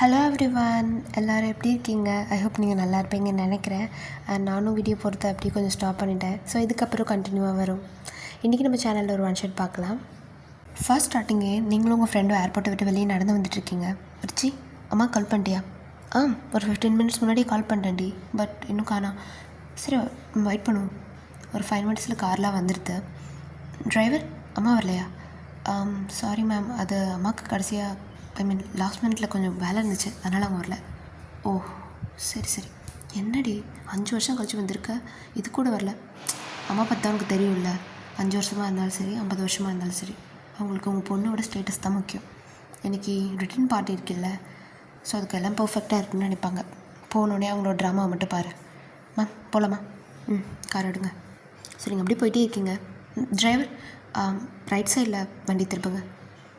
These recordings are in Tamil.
ஹலோ எவ்ரிவன், எல்லோரும் எப்படி இருக்கீங்க? ஐ ஹோப் நீங்கள் நல்லா இருப்பீங்கன்னு நினைக்கிறேன். நானும் வீடியோ போடுறத அப்படியே கொஞ்சம் ஸ்டாப் பண்ணிட்டேன். ஸோ இதுக்கப்புறம் கண்டினியூவாக வரும். இன்றைக்கி நம்ம சேனலில் ஒரு ஒன் ஷாட் பார்க்கலாம். ஃபர்ஸ்ட் ஸ்டார்டிங்கே நீங்களும் உங்கள் ஃப்ரெண்டும் ஏர்போர்ட்டை விட்டு வெளியே நடந்து வந்துட்டுருக்கீங்க. ரிச்சி, அம்மா கால் பண்ணிட்டியா? ஒரு 15 மினிட்ஸ் முன்னாடி கால் பண்ணிட்டேன்டி, பட் இன்னும் காணோம். சரி, வெயிட் பண்ணுவோம். ஒரு 5 மினிட்ஸில் கார்லாம் வந்துடுது. டிரைவர், அம்மா வரலையா? சாரி மேம், அது அம்மாவுக்கு கடைசியாக லாஸ்ட் மினிட்ல கொஞ்சம் வேலை இருந்துச்சு, அதனால் அவங்க வரல. ஓ சரி. என்னடி 5 வருஷம் கழிச்சு வந்திருக்க, இது கூட வரல? அம்மா பார்த்தா உனக்கு தெரியும்ல, 5 வருஷமாக இருந்தாலும் சரி 50 வருஷமாக இருந்தாலும் சரி, அவங்களுக்கு உங்கள் பொண்ணோட ஸ்டேட்டஸ் தான் முக்கியம். இன்றைக்கி ரிட்டன் பார்ட்டி இருக்குல்ல, ஸோ அதுக்கு எல்லாம் பர்ஃபெக்டாக இருக்குன்னு நினைப்பாங்க. போனோடனே அவங்களோட ட்ராமாவை மட்டும் பாரு. மேம் போகலாமா? கார் எடுங்க. சரி, நீங்கள் அப்படியே போயிட்டே இருக்கீங்க. டிரைவர், ரைட் சைடில் வண்டி திருப்புங்க.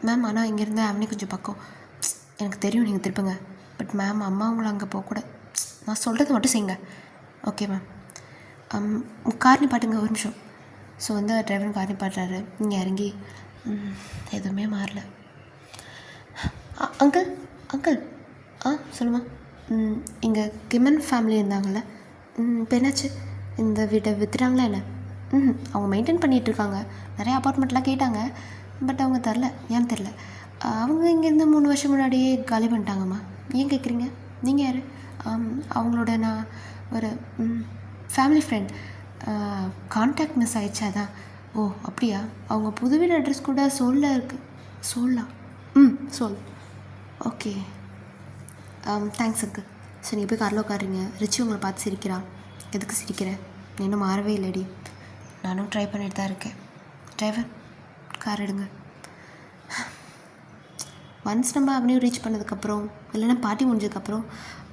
மேம், ஆனால் இங்கேருந்து அவனே கொஞ்சம் பக்கம். எனக்கு தெரியும் நீங்கள் திருப்புங்க, பட் மேம் அம்மா அவங்கள அங்கே போகக்கூடாது. நான் சொல்கிறது மட்டும் செய்யுங்க. Okay ma'am. கார் நிப்பாட்டுங்க, ஒரு நிமிஷம். ஸோ டிரைவர் கார் நிப்பாட்டுறாரு. நீங்கள் இறங்கி. எதுவுமே மாறல. அங்கிள் சொல்லுமா. இங்கே கிமன் ஃபேமிலி இருந்தாங்கள்ல, இப்போ என்னாச்சு? இந்த வீட்டை விற்றுட்டாங்களா என்ன? அவங்க மெயின்டைன் பண்ணிகிட்ருக்காங்க. நிறைய அப்பார்ட்மெண்ட்லாம் கேட்டாங்க, பட் அவங்க தரல. ஏன்னு தெரில. அவங்க இங்கேருந்து 3 வருஷம் முன்னாடியே காலி பண்ணிட்டாங்கம்மா. ஏன் கேட்குறீங்க? நீங்கள் யார்? அவங்களோட நான் ஒரு ஃபேமிலி ஃப்ரெண்ட். கான்டாக்ட் மிஸ் ஆகிடுச்சு, அதான். ஓ அப்படியா? அவங்க புது வீடு அட்ரஸ் கூட சோலில் இருக்குது. சோலா? சோல். ஓகே. Thanks uncle. ஸோ நீங்கள் போய் காரில் உட்காருங்க. ரிச்சி உங்களை பார்த்து சிரிக்கிறான். எதுக்கு சிரிக்கிறேன்? இன்னும் மாறவே இல்லைடி. நானும் ட்ரை பண்ணிட்டு தான் இருக்கேன். டிரைவர், கார் எடுங்க. ஒன்ஸ் நம்ம அவனையும் ரீச் பண்ணதுக்கப்புறம், இல்லைன்னா பார்ட்டி முடிஞ்சதுக்கப்புறம்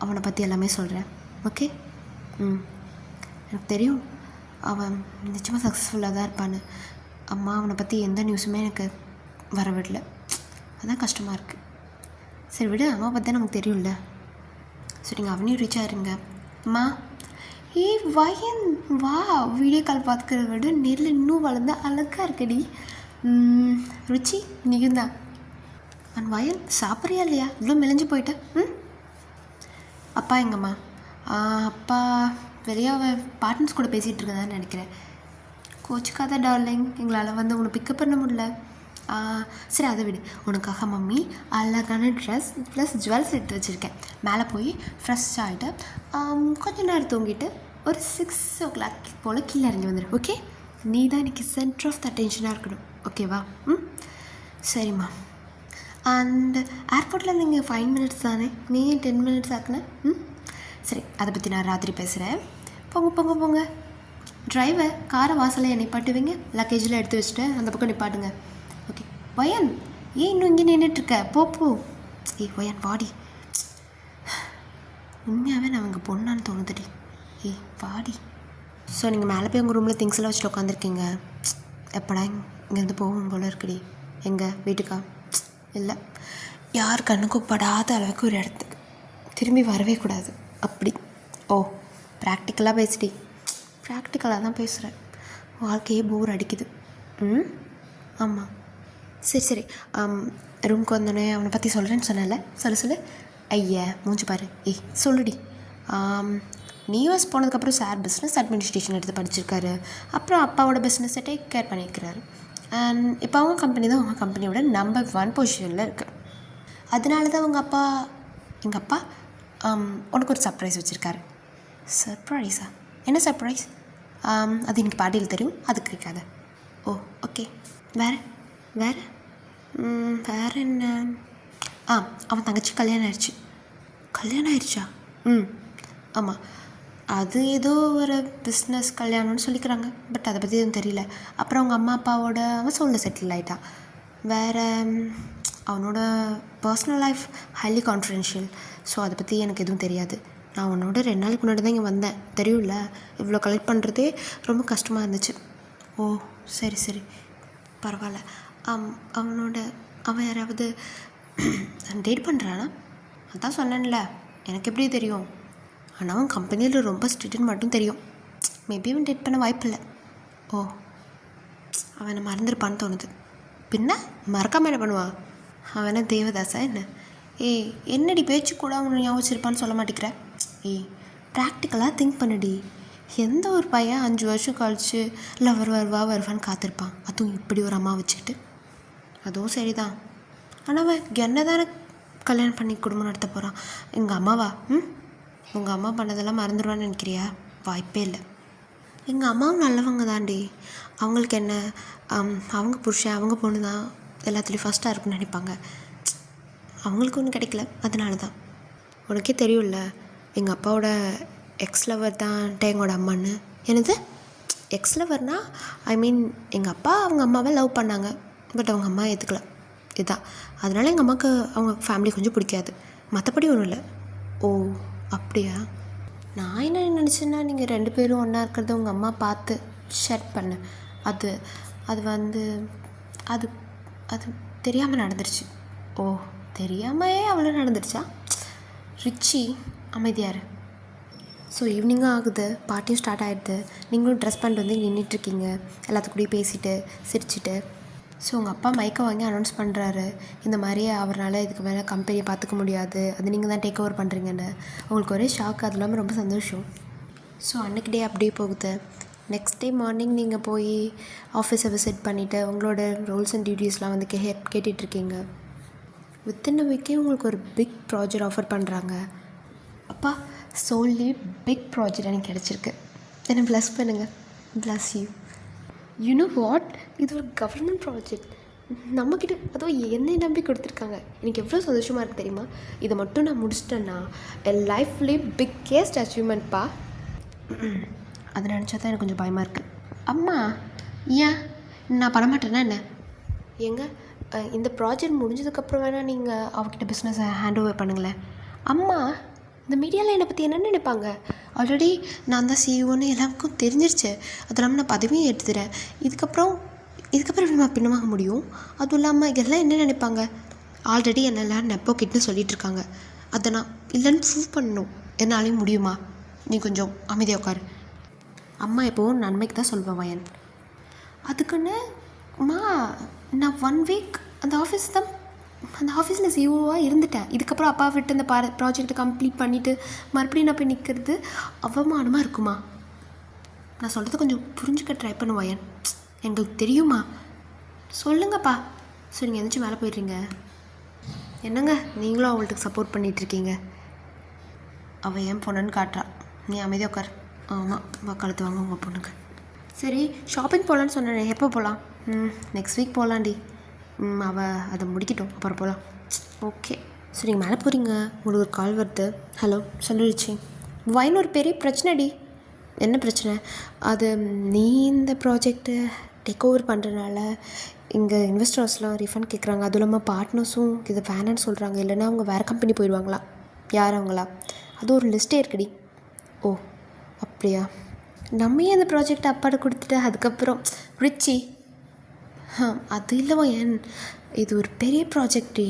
அவனை பற்றி எல்லாமே சொல்கிறேன். ஓகே? எனக்கு தெரியும் அவன் நிச்சயமாக சக்ஸஸ்ஃபுல்லாக தான் இருப்பான்னு. அம்மா அவனை பற்றி எந்த நியூஸுமே எனக்கு வர விடல. அதான் கஷ்டமாக இருக்குது. சரி விடு, அம்மா பற்றி தான் நமக்கு தெரியும்ல. சரி, நீங்கள் அவனையும் ரீச் ஆகிருங்க. அம்மா, வயன் வா, வீடியோ கால் பார்த்துக்கிறத விட நேரில் இன்னும் வளர்ந்தா அழகாக இருக்கடி. ருச்சி, நீயும் தான். வயன், சாப்பிட்றியா இல்லையா? இவ்வளோ மெலிஞ்சு போயிட்டேன். அப்பா எங்கம்மா? அப்பா வெளியே பார்ட்னர்ஸ் கூட பேசிகிட்டு இருக்கதான்னு நினைக்கிறேன். கோச்சுக்காத டார்லிங், எங்களால் உன்னை பிக்கப் பண்ண முடியல. சரி, அதை விடு. உனக்காக மம்மி அழகான ட்ரெஸ் ப்ளஸ் ஜுவல்ஸ் எடுத்து வச்சுருக்கேன். மேலே போய் ஃப்ரெஷ் ஆகிட்டு கொஞ்சம் நேரம் தூங்கிட்டு ஒரு 6 o'clock போல் கீழே இறங்கி வந்துடு. ஓகே? நீ தான் இன்றைக்கி சென்டர் ஆஃப் த அட்டென்ஷனாக இருக்கணும். ஓகேவா? சரிம்மா. அண்ட் ஏர்போர்ட்டில் நீங்கள் 5 மினிட்ஸ் தானே, நீ 10 மினிட்ஸ் ஆக்குன? சரி, அதை பற்றி நான் ராத்திரி பேசுகிறேன். போங்க. டிரைவர், காரை வாசலை நிப்பாட்டுவீங்க. லக்கேஜில் எடுத்து வச்சுட்டு அந்த பக்கம் நிப்பாட்டுங்க. ஓகே. வயன், ஏன் இன்னும் இங்கே நின்றுட்டுருக்க? போ. வயன் வாடி. உண்மையாகவே நான் அவங்க பொண்ணான்னு தோணுதுடி. வாடி. ஸோ நீங்கள் மேலே போய் உங்கள் ரூமில் திங்ஸ்லாம் வச்சுட்டு உட்காந்துருக்கீங்க. எப்படா இங்கேருந்து போகும் போல் இருக்குடி. எங்கே? வீட்டுக்கா? இல்லை, யார் கண்ணுக்கும் படாத அளவுக்கு ஒரு இடத்துக்கு திரும்பி வரவே கூடாது. அப்படி. ஓ, ப்ராக்டிக்கலாக பேசிடி. ப்ராக்டிக்கலாக தான் பேசுகிறேன். வாழ்க்கையே போர் அடிக்குது. ஆமாம். சரி. ரூமுக்கு வந்தோடனே அவனை பற்றி சொல்கிறேன்னு சொன்னல, சொல்லு. ஐயா மூஞ்சி பாரு. சொல்லுடி. நீ யூஎஸ் போனதுக்கப்புறம் சார் பிஸ்னஸ் அட்மினிஸ்ட்ரேஷன் எடுத்து படிச்சிருக்காரு. அப்புறம் அப்பாவோட பிஸ்னஸை டேக் கேர் பண்ணியிருக்கிறாரு. அண்ட் இப்போ அவங்க கம்பெனி தான் உங்கள் கம்பெனியோட நம்பர் 1 பொசிஷனில் இருக்குது. அதனால தான் எங்கள் அப்பா உனக்கு ஒரு சர்ப்ரைஸ் வச்சுருக்காரு. சர்ப்ரைஸா? என்ன சர்ப்ரைஸ்? அது எனக்கு பாட்டியில் தெரியும், அதுக்கு இருக்காது. ஓ ஓகே. வேறு என்ன? அவன் தங்கச்சி கல்யாணம் ஆயிடுச்சு. கல்யாணம் ஆயிடுச்சா? ஆமாம். அது ஏதோ ஒரு பிஸ்னஸ் கல்யாணம்னு சொல்லிக்கிறாங்க, பட் அதை பற்றி எதுவும் தெரியல. அப்புறம் அவங்க அம்மா அப்பாவோட அவன் சோலில் செட்டில் ஆகிட்டான். வேறு அவனோட personal life highly confidential. So அதை பற்றி எனக்கு எதுவும் தெரியாது. நான் உன்னோட 2 நாளைக்கு முன்னாடி தான் இங்கே வந்தேன். தெரியும்ல, இவ்வளோ கலெக்ட் பண்ணுறதே ரொம்ப கஷ்டமாக இருந்துச்சு. ஓ சரி, பரவாயில்ல. அவன் யாராவது டேட் பண்ணுறானா? அதான் சொன்னேன்ல, எனக்கு எப்படி தெரியும்? ஆனால் அவன் கம்பெனியில் ரொம்ப ஸ்ட்ரிக்ட்னு மட்டும் தெரியும். மேபி அவன் டேட் பண்ண வாய்ப்பில்லை. ஓ, அவனை மறந்துருப்பான்னு தோணுது. பின்ன மறக்காமல் என்ன பண்ணுவான்? அவனை தேவதாசா என்ன? ஏய் என்னடி பேச்சு கூட அவனை ஞாபகம் வச்சிருப்பான்னு சொல்ல மாட்டேங்கிற. ஏய் ப்ராக்டிக்கலாக திங்க் பண்ணுடி. எந்த ஒரு பையன் 5 வருஷம் கழிச்சு லவர் வருவான்னு காத்திருப்பான், அதுவும் இப்படி ஒரு அம்மா வச்சுக்கிட்டு. அதுவும் சரிதான், ஆனால் அவன் என்ன தானே கல்யாணம் பண்ணி குடும்பம் நடத்த போகிறான். எங்கள் அம்மாவா? உங்கள் அம்மா பண்ணதெல்லாம் மறந்துடுவான்னு நினைக்கிறியா? வாய்ப்பே இல்லை. எங்கள் அம்மாவும் நல்லவங்க தாண்டி. அவங்களுக்கு என்ன, அவங்க புருஷன் அவங்க பொண்ணு தான் எல்லாத்துலேயும் ஃபஸ்ட்டாக இருக்குன்னு நினைப்பாங்க. அவங்களுக்கு ஒன்றும் கிடைக்கல, அதனால தான். உனக்கே தெரியும்ல, எங்கள் அப்பாவோட எக்ஸ் லவர் தான் எங்களோட அம்மான்னு. என்னது எக்ஸ் லவர்னா? ஐ மீன் எங்கள் அப்பா அவங்க அம்மாவை லவ் பண்ணாங்க, பட் அவங்க அம்மா ஏற்றுக்கல. இதுதான், அதனால் எங்கள் அம்மாவுக்கு அவங்க ஃபேமிலி கொஞ்சம் பிடிக்காது, மற்றபடி ஒன்றும் இல்லை. ஓ அப்படியா? நான் என்ன நினச்சேன்னா நீங்கள் 2 பேரும் ஒன்றா இருக்கிறத உங்கள் அம்மா பார்த்து ஷேர் பண்ண, அது அது வந்து அது அது தெரியாமல் நடந்துருச்சு. ஓ தெரியாமையே அவ்வளோ நடந்துருச்சா? ரிச்சி அமைதியார். ஸோ ஈவினிங்கும் ஆகுது, பார்ட்டியும் ஸ்டார்ட் ஆகிடுது. நீங்களும் ட்ரெஸ் பண்ணிட்டு வந்து நின்றுட்டுருக்கீங்க, எல்லாத்துக்கூடயும் பேசிட்டு சிரிச்சிட்டு. ஸோ உங்கள் அப்பா மைக்கை வாங்கி அனௌன்ஸ் பண்ணுறாரு, இந்த மாதிரி அவரால் இதுக்கு மேலே கம்பெனியை பார்த்துக்க முடியாது, அது நீங்கள் தான் டேக் ஓவர் பண்ணுறீங்கன்னு. உங்களுக்கு ஒரே ஷாக், அது இல்லாமல் ரொம்ப சந்தோஷம். ஸோ அன்றைக்கி டே அப்படியே போகுது. நெக்ஸ்ட் டே மார்னிங் நீங்கள் போய் ஆஃபீஸை விசிட் பண்ணிவிட்டு உங்களோட ரோல்ஸ் அண்ட் டியூட்டிஸ்லாம் வந்து கேட்டுட்ருக்கீங்க. வித்தின் அ வீக்கே உங்களுக்கு ஒரு பிக் ப்ராஜெக்ட் ஆஃபர் பண்ணுறாங்க. அப்பா சோல்லி பிக் ப்ராஜெக்ட் எனக்கு கிடச்சிருக்கு, என்னை ப்ளஸ் பண்ணுங்கள். ப்ளஸ் யூ நோ வாட், இது ஒரு கவர்மெண்ட் ப்ராஜெக்ட் நம்மக்கிட்ட, அதுவும் என்னை நம்பி கொடுத்துருக்காங்க. எனக்கு எவ்வளோ சந்தோஷமாக இருக்குது தெரியுமா? இதை மட்டும் நான் முடிச்சிட்டேன்னா என் லைஃப்லேயே பிக்கேஸ்ட் அச்சீவ்மெண்ட்ப்பா. அதை நினச்சா தான் எனக்கு கொஞ்சம் பயமாக இருக்குது. அம்மா ஏன் நான் பண்ண மாட்டேன்னா என்ன? ஏங்க இந்த ப்ராஜெக்ட் முடிஞ்சதுக்கப்புறம் வேணால் நீங்கள் அவகிட்ட பிஸ்னஸை ஹேண்ட் ஓவர் பண்ணுங்களேன். அம்மா இந்த மீடியாவில் என்னை பற்றி என்ன நினைப்பாங்க? ஆல்ரெடி நான் தான் சிஇஓன்னு எல்லாருக்கும் தெரிஞ்சிருச்சு, அது இல்லாமல் நான் பதவியும் எடுத்துக்கிறேன். இதுக்கப்புறம் எப்படி நான் பின்னமாக முடியும்? அதுவும் இல்லாமல் இதெல்லாம் என்ன நினைப்பாங்க? ஆல்ரெடி என்னெல்லாம் நெப்போ கிட்னு சொல்லிகிட்ருக்காங்க, அதை நான் இல்லைன்னு ப்ரூவ் பண்ணணும். என்னாலையும் முடியுமா? நீ கொஞ்சம் அமைதியாக உட்காரு. அம்மா எப்போவும் நன்மைக்கு தான் சொல்வேன் வயன். அதுக்குன்னு அம்மா நான் 1 வீக் அந்த ஆஃபீஸில் சிஇஓவாக இருந்துட்டேன். இதுக்கப்புறம் அப்பா விட்டு இந்த ப்ராஜெக்டை கம்ப்ளீட் பண்ணிவிட்டு மறுபடியும் நான் போய் நிற்கிறது அவமானமாக இருக்குமா? நான் சொல்கிறது கொஞ்சம் புரிஞ்சுக்க ட்ரை பண்ணுவாயன். எங்களுக்கு தெரியுமா? சொல்லுங்கப்பா. ஸோ நீங்கள் எந்திரிச்சு மேலே போயிடுறீங்க. என்னங்க நீங்களும் அவள்கிட்ட சப்போர்ட் பண்ணிகிட்ருக்கீங்க. அவள் ஏன் பொண்ணுன்னு காட்டுறா, நீ அமைதியாக உட்கார். ஆமாம் கழுத்து வாங்க உங்கள் பொண்ணுக்கு. சரி ஷாப்பிங் போகலான்னு சொன்னேன், எப்போ போகலாம்? நெக்ஸ்ட் வீக் போகலாண்டி. அவள் அதை முடிக்கட்டும், அப்புறம் போகலாம். ஓகே. ஸோ நீங்கள் மேலே போகிறீங்க, உங்களுக்கு ஒரு கால் வருது. ஹலோ சொல்லிடுச்சு. வயன் ஒரு பெரிய பிரச்சனைடி. என்ன பிரச்சனை? அது நீ இந்த ப்ராஜெக்டை டேக் ஓவர் பண்ணுறதுனால இங்கே இன்வெஸ்டர்ஸ்லாம் ரீஃபண்ட் கேட்குறாங்க. அதுவும் இல்லாமல் பார்ட்னர்ஸும் இதை வேணான்னு சொல்கிறாங்க, இல்லைன்னா அவங்க வேறு கம்பெனி போயிடுவாங்களா? யார் அவங்களா? அது ஒரு லிஸ்ட்டே இருக்குடி. ஓ அப்படியா? நம்ம ஏன் அந்த ப்ராஜெக்டை அப்பாட்ட கொடுத்துட்டு அதுக்கப்புறம் ரிச்சி? அது இல்லைவா ஏன், இது ஒரு பெரிய ப்ராஜெக்டே,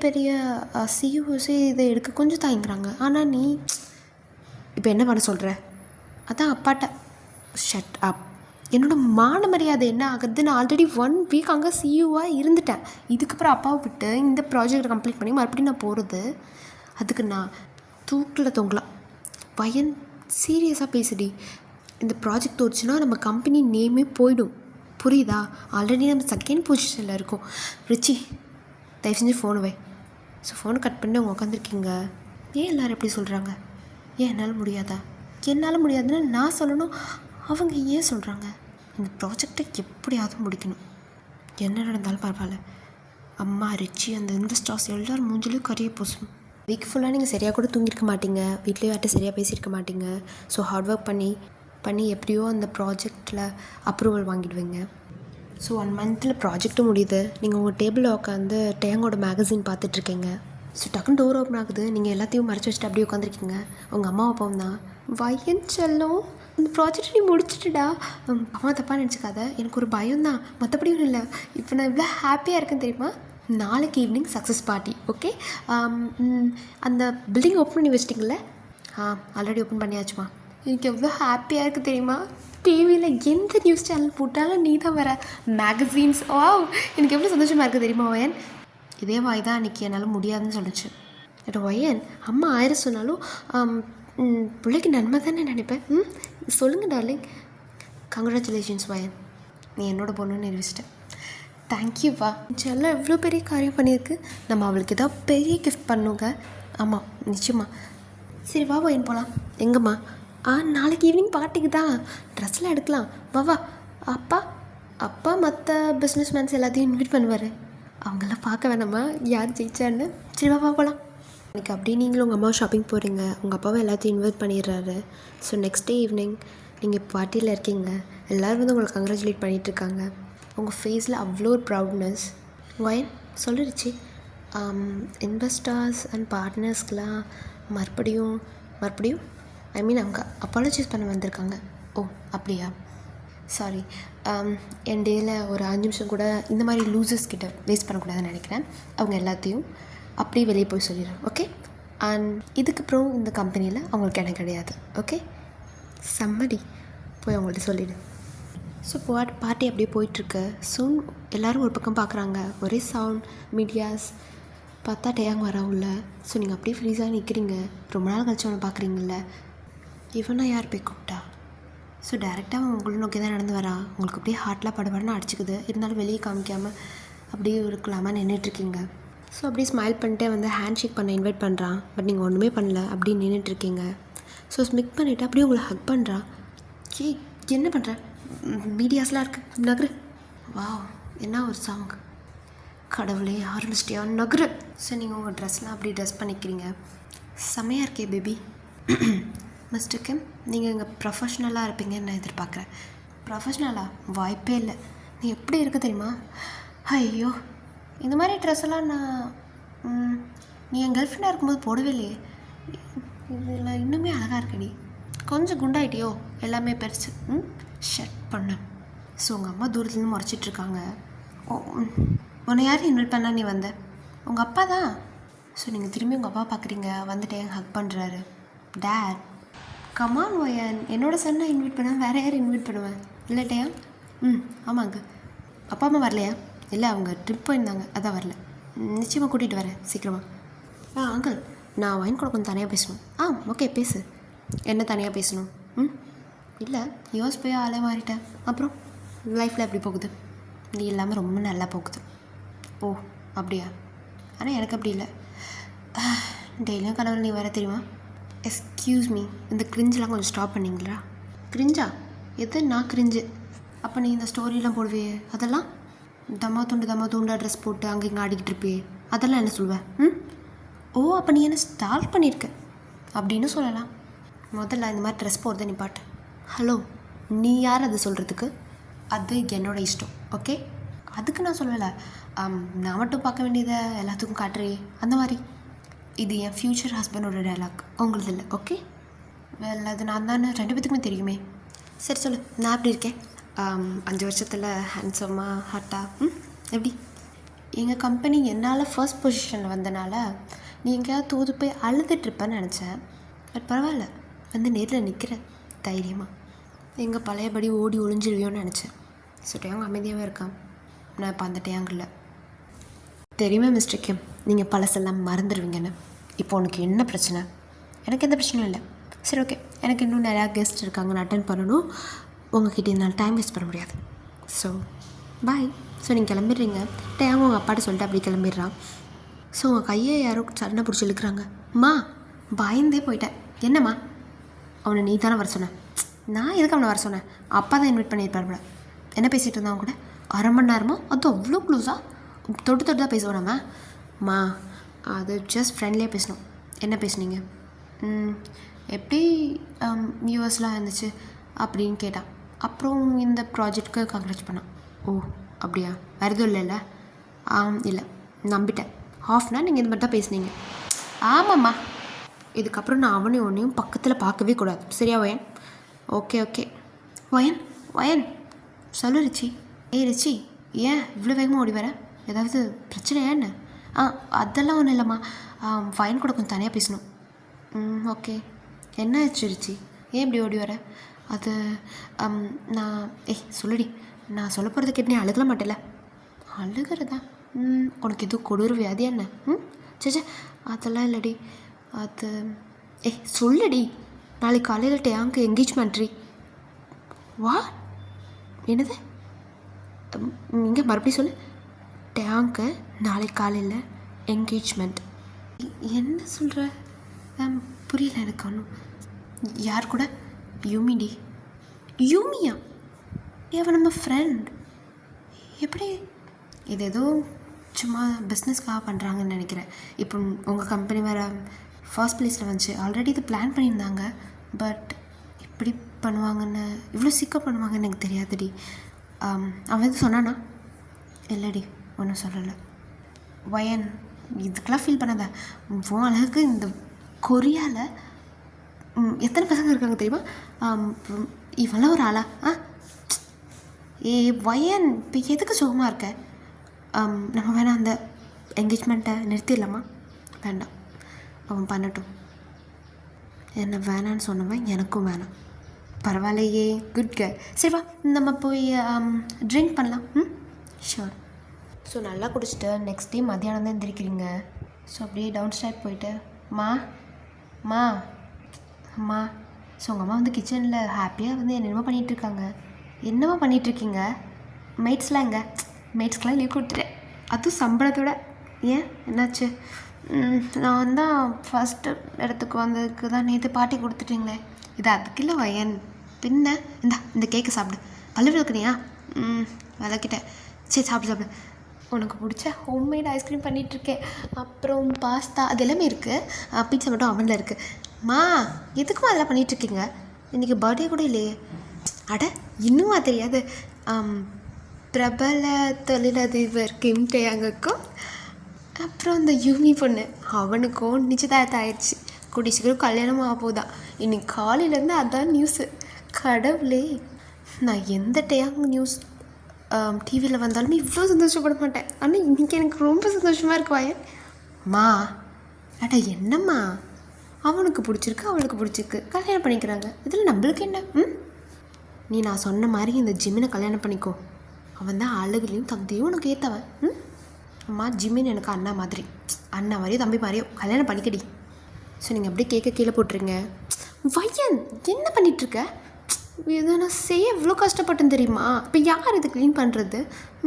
பெரிய சிஇஓஸே இதை எடுக்க கொஞ்சம் தயங்குறாங்க. ஆனால் நீ இப்போ என்ன பண்ண சொல்கிற? அதான் அப்பாட்ட ஷட் அப். என்னோடய மான மரியாதை என்ன ஆகுது? நான் ஆல்ரெடி 1 வீக் அங்கே சிஇஓவாக இருந்துட்டேன். இதுக்கப்புறம் அப்பாவை விட்டு இந்த ப்ராஜெக்டை கம்ப்ளீட் பண்ணி மறுபடியும் நான் போகிறது, அதுக்கு நான் தூக்கில் தொங்கலாம். பையன் சீரியஸாக பேசுடி. இந்த ப்ராஜெக்ட் தோச்சுன்னா நம்ம கம்பெனி நேமே போயிடும், புரியுதா? ஆல்ரெடி நம்ம 2nd பொசிஷனில் இருக்கோம். ரிச்சி தயவு செஞ்சு ஃபோனு வை. ஸோ ஃபோனை கட் பண்ணி அவங்க உட்காந்துருக்கீங்க. ஏன் எல்லோரும் எப்படி சொல்கிறாங்க? ஏன் என்னால் முடியாதா? என்னால் முடியாதுன்னு நான் சொல்லணும், அவங்க ஏன் சொல்கிறாங்க? இந்த ப்ராஜெக்டை எப்படியாவது முடிக்கணும், என்ன நடந்தாலும் பரவாயில்ல. அம்மா ரிச்சி அந்த இன்வெஸ்டர்ஸ் எல்லோரும் மூஞ்சிலையும் கறியை பூசணும். வீக் ஃபுல்லாக நீங்கள் சரியாக கூட தூங்கியிருக்க மாட்டீங்க, வீட்லேயும் யார்கிட்ட சரியாக பேசியிருக்க மாட்டீங்க. ஸோ ஹார்ட் ஒர்க் பண்ணி எப்படியோ அந்த ப்ராஜெக்டில் அப்ரூவல் வாங்கிடுவீங்க. ஸோ 1 மந்தில் ப்ராஜெக்ட்டும் முடியுது. நீங்கள் உங்கள் டேபிளில் உட்காந்து டேங்கோட மேகசின் பார்த்துட்ருக்கீங்க. ஸோ டக்குன்னு டோர் ஓப்பன் ஆகுது. நீங்கள் எல்லாத்தையும் மறைச்சி வச்சுட்டு அப்படியே உட்காந்துருக்கீங்க. உங்கள் அம்மா அப்பாவும் தான். வயன் செல்லும் இந்த ப்ராஜெக்ட் நீ முடிச்சுட்டுடா. அம்மா தப்பாக நினச்சிக்காத, எனக்கு ஒரு பயம் தான், மற்றபடி ஒன்றும் இல்லை. இப்போ நான் இவ்வளோ ஹாப்பியாக இருக்கேன்னு தெரியுமா? நாளைக்கு ஈவினிங் சக்ஸஸ் பார்ட்டி. ஓகே, அந்த பில்டிங் ஓப்பன் பண்ணி வச்சிட்டிங்களே? Already open பண்ணியாச்சுமா. எனக்கு எவ்வளோ ஹாப்பியாக இருக்குது தெரியுமா? டிவியில் எந்த நியூஸ் சேனல் போட்டாலும் நீ தான் வர, மேகசின்ஸ். எனக்கு எவ்வளோ சந்தோஷமாக இருக்குது தெரியுமா வயன்? இதே வாய் தான் அன்றைக்கி என்னால் முடியாதுன்னு சொல்லிச்சு. ஒயன் அம்மா ஆயிரம் சொன்னாலும் பிள்ளைக்கு நன்மை தானே நினைப்பேன். சொல்லுங்கள் டார்லிங். கங்க்ராச்சுலேஷன்ஸ் வயன், நீ என்னோட பொண்ணுன்னு நிரூபிச்சிட்டேன். தேங்க்யூப்பா. செல்லம் எவ்வளோ பெரிய காரியம் பண்ணியிருக்கு. நம்ம அவளுக்கு ஏதாவது பெரிய கிஃப்ட் பண்ணுங்க. ஆமாம் நிச்சயமா. சரி வா வயன் போகலாம். எங்கம்மா? நாளைக்கு ஈவினிங் பார்ட்டிக்கு தான். ட்ரெஸ்லாம் எடுக்கலாம். வா. அப்பா அப்பா மற்ற பிஸ்னஸ் மேன்ஸ் எல்லாத்தையும் இன்வைட் பண்ணுவார். அவங்களாம் பார்க்க வேணாமா யார் ஜெயிச்சான்னு? சரி வா போகலாம். எனக்கு அப்படியே நீங்களும் உங்கள் அம்மாவும் ஷாப்பிங் போகிறீங்க, உங்கள் அப்பாவும் எல்லாத்தையும் இன்வைட் பண்ணிடுறாரு. ஸோ நெக்ஸ்ட் டே ஈவினிங் நீங்கள் பார்ட்டியில் இருக்கீங்க. எல்லோரும் வந்து உங்களை கங்க்ராச்சுலேட் பண்ணிகிட்ருக்காங்க. உங்கள் ஃபேஸில் அவ்வளோ ஒரு ப்ரௌட்னஸ். வயன் சொல்லிடுச்சு. இன்வெஸ்டர்ஸ் அண்ட் பார்ட்னர்ஸ்க்கெலாம் மறுபடியும் ஐ மீன் அவங்க அப்பாலஜைஸ் பண்ண வந்திருக்காங்க. ஓ அப்படியா, சாரி. என் டேயில் ஒரு 5 நிமிஷம் கூட இந்த மாதிரி லூசர்ஸ் கிட்ட வேஸ்ட் பண்ணக்கூடாதுன்னு நினைக்கிறேன். அவங்க எல்லாத்தையும் அப்படியே வெளியே போய் சொல்லிடுறேன். ஓகே. அண்ட் இதுக்கப்புறம் இந்த கம்பெனியில் அவங்களுக்கு இடம் கிடையாது. ஓகே சம்மடி போய் அவங்கள்ட்ட சொல்லிவிடு. ஸோ பார்ட்டி அப்படியே போயிட்டுருக்கு. சூன் எல்லோரும் ஒரு பக்கம் பார்க்குறாங்க. ஒரே சவுண்ட் மீடியாஸ். பார்த்தா டேயாங்க வரவுள்ள. ஸோ நீங்கள் அப்படியே ஃப்ரீஸாக நிற்கிறீங்க. ரொம்ப நாள் கழிச்சு அவனை பார்க்குறீங்கள. இவனா யார் போய் கூப்பிட்டா? ஸோ டேரெக்டாக அவன் உங்களை நோக்கி தான் நடந்து வரா. உங்களுக்கு அப்படியே ஹார்ட்லாம் படபடன்னு அடிச்சுக்குது. இருந்தாலும் வெளியே காமிக்காமல் அப்படியே இருக்கலாமா நின்றுட்டுருக்கீங்க. ஸோ அப்படியே ஸ்மைல் பண்ணிட்டே வந்து ஹேண்ட் ஷேக் பண்ண இன்வைட் பண்ணுறான். பட் நீங்கள் ஒன்றுமே பண்ணல, அப்படியே நின்றுட்டுருக்கீங்க. ஸோ ஸ்மிக் பண்ணிவிட்டு அப்படியே உங்களை ஹக் பண்ணுறான். என்ன பண்ணுற? மீடியாஸ்லாம் இருக்குது, நகரு. வா என்ன ஒரு சாங். கடவுளே ஆரம்பிச்சிட்டியா, நகரு. ஸோ நீங்கள் உங்கள் ட்ரெஸ்லாம் அப்படி ட்ரெஸ் பண்ணிக்கிறீங்க. செமையாக இருக்கே பேபி. மிஸ்டர் கிம், நீங்கள் இங்கே ப்ரொஃபஷ்னலாக இருப்பீங்கன்னு நான் எதிர்பார்க்குறேன். ப்ரொஃபஷ்னலாக வாய்ப்பே இல்லை. நீ எப்படி இருக்க தெரியுமா? ஐயோ இந்த மாதிரி ட்ரெஸ் எல்லாம் நீ என் கேர்ள் ஃப்ரெண்டாக இருக்கும்போது போடவே இல்லையே. இதில் இன்னுமே அழகாக இருக்கடி. கொஞ்சம் குண்டாயிட்டியோ? எல்லாமே பெருசு. ஷட் பண்ண. ஸோ உங்கள் அம்மா தூரத்துலேருந்து முறைச்சிட்ருக்காங்க. ஓ உன்னை யாரும் இன்வைட் பண்ணா நீ வந்த? உங்கள் அப்பா தான். ஸோ நீங்கள் திரும்பி உங்கள் அப்பா பார்க்குறீங்க. வந்துட்டு ஹக் பண்ணுறாரு. டேட் கமான் வயன், என்னோட சன்னை இன்வைட் பண்ணால் வேறு யாரும் இன்வைட் பண்ணுவேன் இல்லட்டையா? ஆமாங்க. அப்பா அம்மா வரலையா? இல்லை அவங்க ட்ரிப் போயிருந்தாங்க, அதான் வரல. நிச்சயமாக கூட்டிகிட்டு வரேன் சீக்கிரமாக. அங்கிள் நான் வயன் கூட கொஞ்சம் தனியாக பேசணும். ஓகே பேசு. என்ன தனியாக பேசணும்? இல்லை யோஸ் போய் ஆளே மாறிட்டேன். அப்புறம் லைஃப்பில் எப்படி போகுது? நீ இல்லாமல் ரொம்ப நல்லா போகுது. ஓ அப்படியா? ஆனால் எனக்கு அப்படி இல்லை. டெய்லியும் கனவு நீ வர தெரியுமா? எஸ்கியூஸ் மீ, இந்த கிரிஞ்செலாம் கொஞ்சம் ஸ்டாப் பண்ணிங்களா? கிரிஞ்சா? எது நான் கிரிஞ்சு? அப்போ நீ இந்த ஸ்டோரியெலாம் போடுவே அதெல்லாம் தம்மா துண்டா ட்ரெஸ் போட்டு அங்கே இங்கே ஆடிக்கிட்டு இருப்பியே, அதெல்லாம் என்ன சொல்லுவேன்? ஓ அப்போ நீ என்ன ஸ்டார்ட் பண்ணியிருக்க அப்படின்னு சொல்லலாம். முதல்ல இந்த மாதிரி ட்ரெஸ் போடுறத நீ பாட்டு. ஹலோ, நீ யார் அது சொல்கிறதுக்கு? அது என்னோட இஷ்டம். ஓகே, அதுக்கு நான் சொல்லலை. நான் மட்டும் பார்க்க வேண்டியதை எல்லாத்துக்கும் காட்டுறே அந்த மாதிரி. இது என் ஃப்யூச்சர் ஹஸ்பண்டோட டைலாக், உங்களது இல்லை. ஓகே வேலை அது நான் தானே, 2 பேத்துக்குமே தெரியுமே. சரி சொல்லு, நான் எப்படி இருக்கேன்? 5 வருஷத்தில் ஹேண்ட்ஸமாக ஹாட்டாக எப்படி? எங்கள் கம்பெனி என்னால் ஃபர்ஸ்ட் பொசிஷனில் வந்தனால நீ எங்கேயாவது தூது போய் அழுதுட்ருப்பேன்னு நினச்சேன். பட் பரவாயில்ல, வந்து நேரில் நிற்கிறேன் தைரியமாக. எங்கள் பழையபடி ஓடி ஒளிஞ்சிருவியோன்னு நினச்சேன். ஸோ டேங்க அமைதியாகவே இருக்கான். நான் இப்போ அந்த டேங்கில் தெரியுமே மிஸ்டர் கிம், நீங்கள் பழசெல்லாம் மறந்துடுவீங்கன்னு. இப்போ உனக்கு என்ன பிரச்சனை? எனக்கு எந்த பிரச்சனையும் இல்லை. சரி ஓகே, எனக்கு இன்னும் நிறையா கெஸ்ட் இருக்காங்க, நான் அட்டென்ட் பண்ணணும். உங்கள்கிட்ட என்னால் டைம் வேஸ்ட் பண்ண முடியாது. So bye. ஸோ நீங்கள் கிளம்பிடுறீங்க. டேங்க உங்கள் அப்பாட்ட சொல்லிட்டு அப்படி கிளம்பிடுறான். ஸோ உங்கள் கையை யாரோ சடனை பிடிச்சி இழுக்கிறாங்க. அம்மா பயந்தே போயிட்டேன். என்னம்மா? அவனை நீ தானே வர சொன்னேன். நான் எதுக்கு அவனை வர சொன்னேன்? அப்பா தான் இன்வைட் பண்ணியிருப்பார். என்ன பேசிகிட்டு இருந்தான் அவங்க கூட 1/2 மணி நேரமா? அது அவ்வளோ க்ளோஸாக தொட்டு தான் பேசுவோம் நம்ம. மா அது ஜஸ்ட் ஃப்ரெண்ட்லியாக பேசணும். என்ன பேசுனீங்க? எப்படி வியூவர்ஸ்லாம் இருந்துச்சு அப்படின்னு கேட்டான். அப்புறம் இந்த ப்ராஜெக்டுக்கு கங்க்ராட் பண்ணான். ஓ அப்படியா? வேறு எதுவும் இல்லைல்ல? இல்லை நம்பிட்டேன். ஹாஃப்னா நீங்கள் இது மட்டும் தான் பேசுனீங்க. ஆமாம்மா, இதுக்கப்புறம் நான் அவனையும் ஒன்றையும் பக்கத்தில் பார்க்கவே கூடாது, சரியா வயன்? ஓகே வயன் சொல்லு ரிச்சி. ரிச்சி ஏன் இவ்வளோ வேகமாக ஓடி வர? ஏதாவது பிரச்சனையா என்ன? அதெல்லாம் ஒன்றும் இல்லைம்மா. வயன் கூட கொஞ்சம் தனியாக பேசணும். ஓகே என்ன ஆச்சு ரிச்சி? ஏன் இப்படி ஓடி வர? அது நான் சொல்லுடி. நான் சொல்ல போகிறத கேட்டு நீ அழுகல மாட்டேல? அழுகிறதா? உனக்கு எதுவும் கொடூர வியாதி என்ன? சேச்சே அதெல்லாம் இல்லடி. அது சொல்லுடி. நாளைக்கு காலையில் டேங்க்கு என்கேஜ்மெண்ட்ரி. வா என்னது? இங்கே மறுபடியும் சொல்லு. டேங்க்கு நாளைக்கு காலையில் என்கேஜ்மெண்ட். என்ன சொல்கிற? புரியல எனக்கு ஒன்றும். யார் கூட? யூமிடி. யூமியா? அவன் நம்ம ஃப்ரெண்ட். எப்படி? இது ஏதோ சும்மா பிஸ்னஸ்க்காக பண்ணுறாங்கன்னு நினைக்கிறேன். இப்போ உங்கள் கம்பெனி வேறு ஃபர்ஸ்ட் ப்ளேஸில் வந்துச்சு. ஆல்ரெடி இது பிளான் பண்ணியிருந்தாங்க. பட் இப்படி பண்ணுவாங்கன்னு, இவ்வளோ சீக்கிரம் பண்ணுவாங்கன்னு எனக்கு தெரியாதுடி. அவன் எதுவும் சொன்னானா? இல்லைடி, ஒன்றும் சொல்லலை. வயன் இதுக்கெலாம் ஃபீல் பண்ணாத. உன் அழகுக்கு இந்த கொரியாவில் எத்தனை பசங்க இருக்காங்க தெரியுமா? இவெல்லாம் ஒரு ஆளா? வயன் இப்போ எதுக்கு சுகமாக இருக்க? நம்ம வேணால் அந்த என்கேஜ்மெண்ட்டை நிறுத்திடலாமா? வேண்டாம், அவன் பண்ணட்டும். என்ன வேணான்னு சொன்னவன் எனக்கும் வேணாம். பரவாயில்லையே, குட் கேர்ள். சரி வா, நம்ம போய் ட்ரிங்க் பண்ணலாம். ஷோர். ஸோ நல்லா குடிச்சிட்டு நெக்ஸ்ட் டே மத்தியானம் தான் எந்திரிக்கிறீங்க. ஸோ அப்படியே டவுன் ஸ்டைர் போயிட்டு மா அம்மா. ஸோ உங்கள் அம்மா வந்து கிச்சனில் ஹாப்பியாக வந்து என்னென்னமோ பண்ணிகிட்ருக்காங்க. என்னம்மா பண்ணிகிட்ருக்கீங்க? மெய்ட்ஸ்லாம் எங்கே? மெய்ட்ஸ்க்கெலாம் லீவ் கொடுத்துட்டேன், அதுவும் சம்பளத்தோட. ஏன் என்னாச்சு? நான் தான் ஃபஸ்ட்டு இடத்துக்கு வந்ததுக்கு தான் நேற்று பார்ட்டி கொடுத்துட்டீங்களே. இது அதுக்கு இல்லை வயன், பின்ன இந்த கேக்கை சாப்பிடு. பல்லு விளக்குனியா? விளக்கிட்டேன். சரி சாப்பிடு. உனக்கு பிடிச்ச ஹோம்மேட் ஐஸ்கிரீம் பண்ணிகிட்ருக்கேன். அப்புறம் பாஸ்தா அது எல்லாமே இருக்குது. பீட்சா மட்டும் அவனில் இருக்குது. மா எதுக்கும் அதெல்லாம் பண்ணிகிட்ருக்கீங்க? இன்றைக்கி பர்த்டே கூட இல்லையே. அட இன்னுமா தெரியாது? பிரபல தொழிலதிபர் கிம் டேயாங்குக்கும் அப்புறம் இந்த யூமி பொண்ணு அவனுக்கும் நிச்சயதார்த்தம் ஆயிடுச்சு. கூடிய சீக்கிரம் கல்யாணம் ஆக போதான். இன்னைக்கு காலையிலேருந்து அதான் நியூஸு. கடவுளே, நான் எந்த டேயாங் நியூஸ் டிவியில் வந்தாலுமே இவ்வளோ சந்தோஷப்பட மாட்டேன். ஆனால் இன்றைக்கி எனக்கு ரொம்ப சந்தோஷமாக இருக்கு வயன். மா அட என்னம்மா, அவனுக்கு பிடிச்சிருக்கு அவளுக்கு பிடிச்சிருக்கு, கல்யாணம் பண்ணிக்கிறாங்க. இதில் நம்மளுக்கு என்ன? நீ நான் சொன்ன மாதிரி இந்த ஜிம்மினை கல்யாணம் பண்ணிக்கோ. அவன் தான் அழகுலையும் தகுதியும் உனக்கு ஏற்றவன். அம்மா ஜிம்மின் எனக்கு அண்ணா மாதிரி, அண்ணா மாதிரியோ தம்பி மாதிரியோ கல்யாணம் பண்ணிக்கடி. ஸோ நீங்கள் அப்படியே கேட்க கீழே போட்டுருங்க. வயன் என்ன பண்ணிகிட்ருக்க? இதை நான் செய்ய எவ்வளோ கஷ்டப்பட்டேன்னு தெரியுமா? இப்போ யார் இது க்ளீன் பண்ணுறது?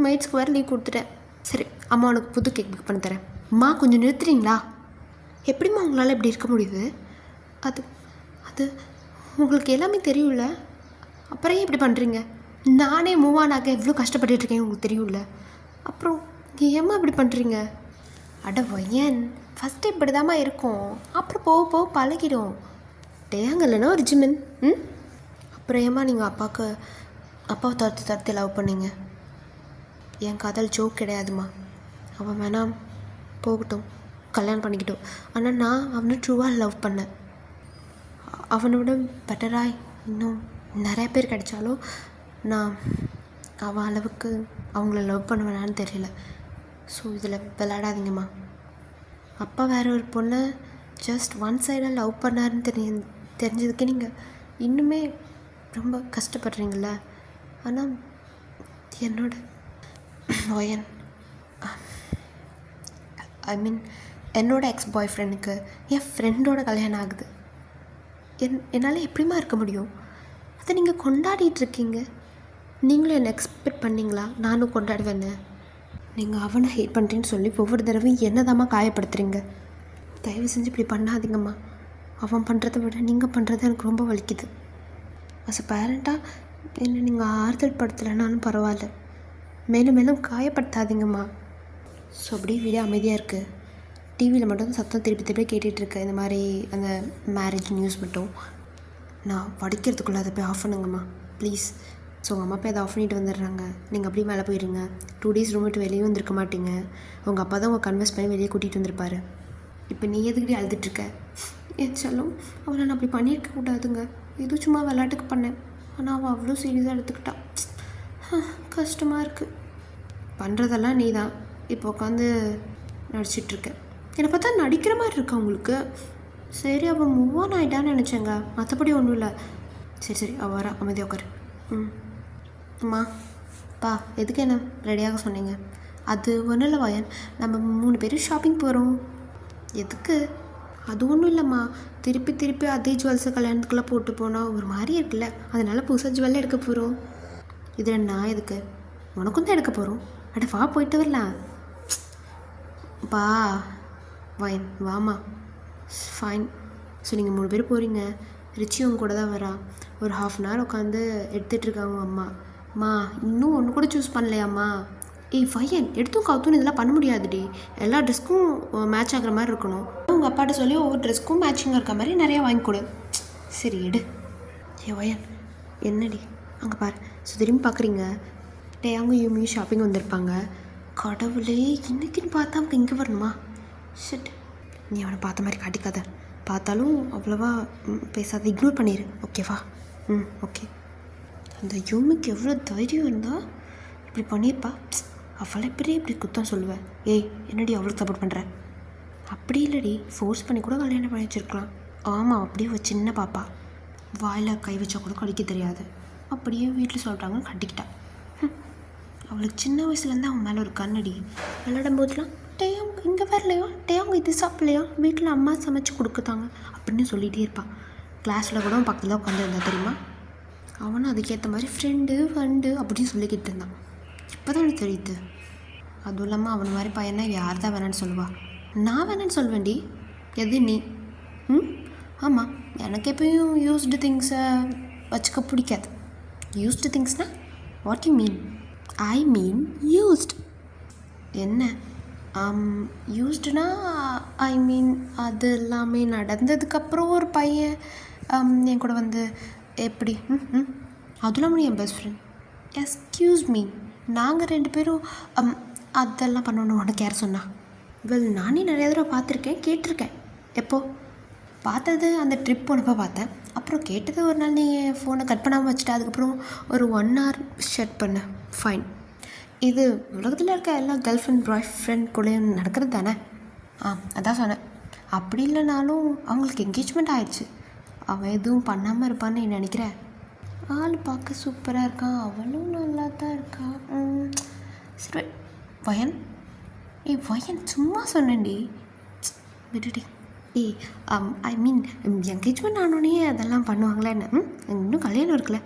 மெய்ட்ஸ்க்கு வேறு லீவ் கொடுத்துட்டேன். சரி அம்மா உனக்கு புது கேக் புக் பண்ணி தரேன். அம்மா கொஞ்சம் நிறுத்துறீங்களா? எப்படிம்மா உங்களால் இப்படி இருக்க முடியுது? அது அது உங்களுக்கு எல்லாமே தெரியும்ல, அப்புறம் ஏன் இப்படி பண்ணுறீங்க? நானே மூவ் ஆன் ஆக எவ்வளோ கஷ்டப்பட்டுருக்கேன் உங்களுக்கு தெரியும்ல, அப்புறம் ஏம்மா இப்படி பண்ணுறீங்க? அட வயன், ஃபஸ்ட்டு இப்படி தாம்மா இருக்கும், அப்புறம் போக போக பழகிடும். டேயாங்க இல்லைன்னா ஒரு ஜிமின். அப்புறம் ஏம்மா நீங்கள் அப்பாவை துரத்தி லவ் பண்ணீங்க? என் காதல் ஜோக் கிடையாதுமா. அவன் வேணாம் போகட்டும், கல்யாணம் பண்ணிக்கிட்டோம். ஆனால் நான் அவனை ட்ரூவாக லவ் பண்ணேன். அவனோட பெட்டராக இன்னும் நிறைய பேர் கிடைச்சாலும் நான் அவன் அளவுக்கு அவங்கள லவ் பண்ணுவேனான்னு தெரியல. ஸோ இதில் விளையாடாதீங்கம்மா. அப்பா வேறு ஒரு பொண்ணை ஜஸ்ட் ஒன் சைடாக லவ் பண்ணாருன்னு தெரிஞ்சதுக்கே நீங்கள் இன்னுமே ரொம்ப கஷ்டப்படுறீங்கள. ஆனால் என்னோட வயன் என்னோட எக்ஸ் பாய் ஃப்ரெண்டுக்கு என் ஃப்ரெண்டோட கல்யாணம் ஆகுது. என்னால் எப்படிமா இருக்க முடியும்? அதை நீங்கள் கொண்டாடிட்டுருக்கீங்க. நீங்களும் என்னை எக்ஸ்பெக்ட் பண்ணிங்களா நானும் கொண்டாடுவேன்னு? நீங்கள் அவனை ஹேட் பண்ணுறேன்னு சொல்லி ஒவ்வொரு தடவையும் என்னதாம்மா காயப்படுத்துகிறீங்க. தயவு செஞ்சு இப்படி பண்ணாதீங்கம்மா. அவன் பண்ணுறதை விட நீங்கள் பண்ணுறது எனக்கு ரொம்ப வலிக்குது. அஸ் அ பேரண்ட்டாக என்னை நீங்கள் ஆறுதல் படுத்தலைனாலும் பரவாயில்ல, மேலும் மேலும் காயப்படுத்தாதீங்கம்மா. ஸோ அப்படியே வீடியோ அமைதியாக இருக்குது. டிவியில் மட்டும் சத்தம் திருப்பி கேட்டுட்ருக்கு. இந்த மாதிரி அந்த மேரேஜ் நியூஸ் மட்டும். நான் படிக்கிறதுக்குள்ளே அதை போய் ஆஃப் பண்ணுங்கம்மா ப்ளீஸ். ஸோ உங்கள் அம்மா போய் அதை ஆஃப் பண்ணிட்டு வந்துடுறாங்க. நீங்கள் அப்படியே மேலே போயிடுங்க. 2 days ரூம் விட்டு வெளியே வந்துருக்க மாட்டீங்க. உங்கள் அப்பா தான் உங்கள் கன்வென்ஸ் பண்ணி வெளியே கூட்டிகிட்டு வந்திருப்பாரு. இப்போ நீ எதுக்கிட்டே அழுதுட்டுருக்க? என் செல்லம், அவளை நான் அப்படி பண்ணியிருக்க கூடாதுங்க. இது சும்மா விளையாட்டுக்கு பண்ணேன். ஆனால் அவள் அவ்வளோ சீரியஸாக எடுத்துக்கிட்டான். கஷ்டமாக இருக்குது. பண்ணுறதெல்லாம் நீ தான் இப்போ உட்காந்து நடிச்சிட்ருக்கேன். என்னை பார்த்தா நடிக்கிற மாதிரி இருக்கா உங்களுக்கு? சரி அவள் மூவ் ஆன் ஆகிட்டான்னு நினச்சேங்க, மற்றபடி ஒன்றும் இல்லை. சரி அவள் வரா, அமைதியாக உட்காரு. அம்மா பா எதுக்கு என்ன ரெடியாக சொன்னீங்க? அது ஒன்றும் இல்லை வயன், நம்ம 3 பேரும் ஷாப்பிங் போகிறோம். எதுக்கு? அது ஒன்றும் இல்லைம்மா, திருப்பி திருப்பி அதே ஜுவல்ஸை கல்யாணத்துக்குள்ளே போட்டு போனால் ஒரு மாதிரி இருக்குல்ல, அதனால் புதுசாக ஜுவல் எடுக்க போகிறோம். இதில் நான் எதுக்கு? உனக்கும் தான் எடுக்க போகிறோம். அட வா போயிட்டு வரலாம். வா வயன், வாமா. ஃபைன். ஸோ நீங்கள் 3 பேர் போகிறீங்க. ரிச்சி உங்க கூட தான் வரா. ஒரு 1/2 hour உட்காந்து எடுத்துகிட்ருக்காங்க அம்மா. அம்மா இன்னும் ஒன்று கூட சூஸ் பண்ணலையாம்மா? ஏய் வயன், எடுத்தும் கவுத்துன்னு இதெல்லாம் பண்ண முடியாதுடி. எல்லா ட்ரெஸ்க்கும் மேட்ச் ஆகிற மாதிரி இருக்கணும். உங்கள் அப்பாட்ட சொல்லி ஒவ்வொரு ட்ரெஸ்க்கும் மேட்சிங்காக இருக்க மாதிரி நிறையா வாங்கி கொடு. சரி எடு. ஏ வயன், என்னடி அங்கே பாரு. ஸோ திரும்பி பார்க்குறீங்க, அவங்க யூமியும் ஷாப்பிங் வந்திருப்பாங்க. கடவுளே, இன்னைக்குன்னு பார்த்தா அவங்க இங்கே வரணுமா? ஷிட். நீ அவனை பார்த்த மாதிரி காட்டிக்காத. பார்த்தாலும் அவ்வளோவா பேசாத, இக்னோர் பண்ணிடு. ஓகேவா? ஓகே. அந்த யூமிக்கு எவ்வளோ தைரியம் இருந்தால் இப்படி பண்ணியிருப்பா. அவளை இப்படி குத்தம் சொல்லுவேன். ஏய் என்னடி அவளுக்கு சப்போர்ட் பண்ணுற? அப்படி இல்லடி, ஃபோர்ஸ் பண்ணி கூட கல்யாணம் பண்ணி வச்சுருக்கலாம். ஆமாம், அப்படியே ஒரு சின்ன பாப்பா, வாயில் கை வச்சா கூட கடிக்க தெரியாது. அப்படியே வீட்டில் சொல்கிறாங்க கட்டிக்கிட்டா. அவளுக்கு சின்ன வயசுலேருந்து அவன் மேலே ஒரு கண்ணடி. விளையாடும் போதுலாம் டேயாங் இங்கே வரலையா, டேயாங் இது சாப்பிட்லையா, வீட்டில் அம்மா சமைச்சு கொடுக்குதாங்க அப்படின்னு சொல்லிகிட்டே இருப்பான். கிளாஸில் கூட அவன் பக்கத்தில் உட்காந்துருந்தா தெரியுமா? அவனும் அதுக்கேற்ற மாதிரி ஃப்ரெண்டு ஃபண்டு அப்படின்னு சொல்லிக்கிட்டு இருந்தான். இப்போ தான் எனக்கு தெரியுது. அதுவும் இல்லாமல் அவன் மாதிரி பையனை யார் தான் வேணான்னு சொல்லுவா? நான் வேணான்னு சொல்வேன்டி. எது நீ? ஆமாம், எனக்கு எப்பயும் யூஸ்டு திங்ஸை வச்சுக்க பிடிக்காது. யூஸ்டு திங்ஸ்னால் what you mean? I mean used. என்ன யூஸ்டுனா? ஐ மீன் அது எல்லாமே நடந்ததுக்கப்புறம் ஒரு பையன் என் கூட வந்து எப்படி அதுவும் இல்லாமல் என் பெஸ்ட் ஃப்ரெண்ட். எஸ்கியூஸ் மீ, நாங்கள் 2 பேரும் அதெல்லாம் பண்ணணும் உனக்கு யார் சொன்னா? நானே நிறைய தடவை பார்த்துருக்கேன், கேட்டிருக்கேன். எப்போ பார்த்தது? அந்த ட்ரிப் போனப்போ பார்த்தேன். அப்புறம் கேட்டது ஒரு நாள் நீ ஃபோனை கட் பண்ணாமல் வச்சுட்டு அதுக்கப்புறம் ஒரு 1 hour ஷட் பண்ண. ஃபைன். இது உலகத்தில் இருக்க எல்லா கேர்ள் ஃப்ரெண்ட் பாய் ஃப்ரெண்ட் கூடயும் நடக்கிறது தானே? அதான் சொன்னேன். அப்படி இல்லைனாலும் அவங்களுக்கு என்கேஜ்மெண்ட் ஆயிடுச்சு. அவன் எதுவும் பண்ணாமல் இருப்பான்னு நீ நினைக்கிற? ஆள் பார்க்க சூப்பராக இருக்கான், அவளும் நல்லா தான் இருக்கான். சரி வயன். வயன் சும்மா சொன்னேன்டி, விடுடி. ஐ மீன் என்கேஜ்மெண்ட் ஆனோடனே அதெல்லாம் பண்ணுவாங்களே என்ன? இன்னும் கல்யாணம் இருக்குல்ல?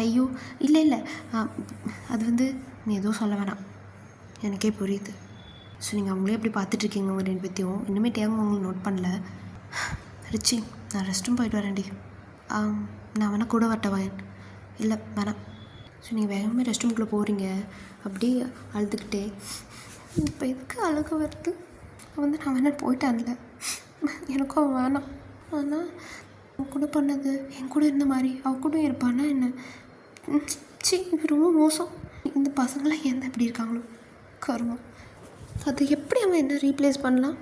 ஐயோ இல்லை அது வந்து நீ எதுவும் சொல்ல வேணாம், எனக்கே புரியுது. ஸோ நீங்கள் அவங்களே எப்படி பார்த்துட்ருக்கீங்க உங்கள் 2 பேர்த்தையும். இன்னுமே டேங்க உங்களுக்கு நோட் பண்ணல. ரிச்சி, நான் ரெஸ்ட் ரூம் போயிட்டு வரேன்டி. நான் வேணால் கூட வரட்ட வயன்? இல்லை வேணாம். ஸோ நீங்கள் வேகமாக ரெஸ்ட் ரூம்குள்ளே போகிறீங்க. அப்படியே அழுதுகிட்டே, இப்போ எதுக்கு அழுக வருது? வந்து நான் வேணா போயிட்டான்ல, எனக்கும் அவன் வேணாம். ஆனால் அவன் கூட பண்ணது என் கூட இருந்த மாதிரி அவன் கூட இருப்பானா என்ன? இது ரொம்ப மோசம். இந்த பசங்களாம் ஏன் இப்படி இருக்காங்களோ, கருமம். அது எப்படி அவன் என்ன ரீப்ளேஸ் பண்ணலாம்?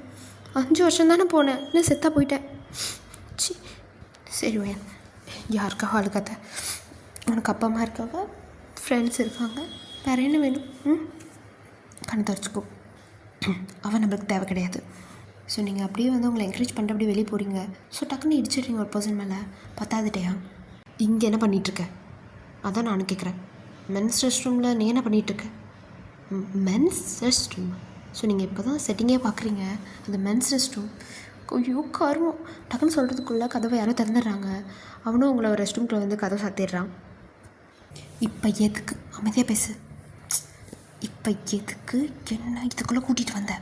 5 வருஷம் தானே போனேன், இல்லை செத்தா போயிட்டேன். சரி வயன், யாருக்காக அழுகாத. உனக்கு அப்பா அம்மா இருக்காங்க, ஃப்ரெண்ட்ஸ் இருக்காங்க, வேறு என்ன வேணும்? கண்ணை துடைச்சிக்கோ. அவன் நம்மளுக்கு தேவை கிடையாது. ஸோ நீங்கள் அப்படியே வந்து உங்களை என்கரேஜ் பண்ணிட்டு அப்படியே வெளியே போகிறீங்க. ஸோ டக்குன்னு இடிச்சிடுறீங்க ஒரு பர்சன் மேலே. பத்தாதுட்டையா இங்கே என்ன பண்ணிகிட்ருக்க? அதான் நானும் கேட்குறேன். மென்ஸ் ரெஸ்ட் ரூமில் நீ என்ன பண்ணிகிட்ருக்க? Men's rest room? ஸோ நீங்கள் இப்போ தான் செட்டிங்கே பார்க்குறீங்க, அந்த மென்ஸ் ரெஸ்ட் ரூம். ஐயோ கருமம். டக்குன்னு சொல்கிறதுக்குள்ளே கதவை யாரோ திறந்துடுறாங்க. அவனும் உங்களை ரெஸ்ட் ரூம்குள்ளே வந்து கதவை சாத்திடுறான். இப்போ எதுக்கு? அமைதியாக பேசு. இப்போ எதுக்கு என்ன இதுக்குள்ளே கூட்டிகிட்டு வந்த?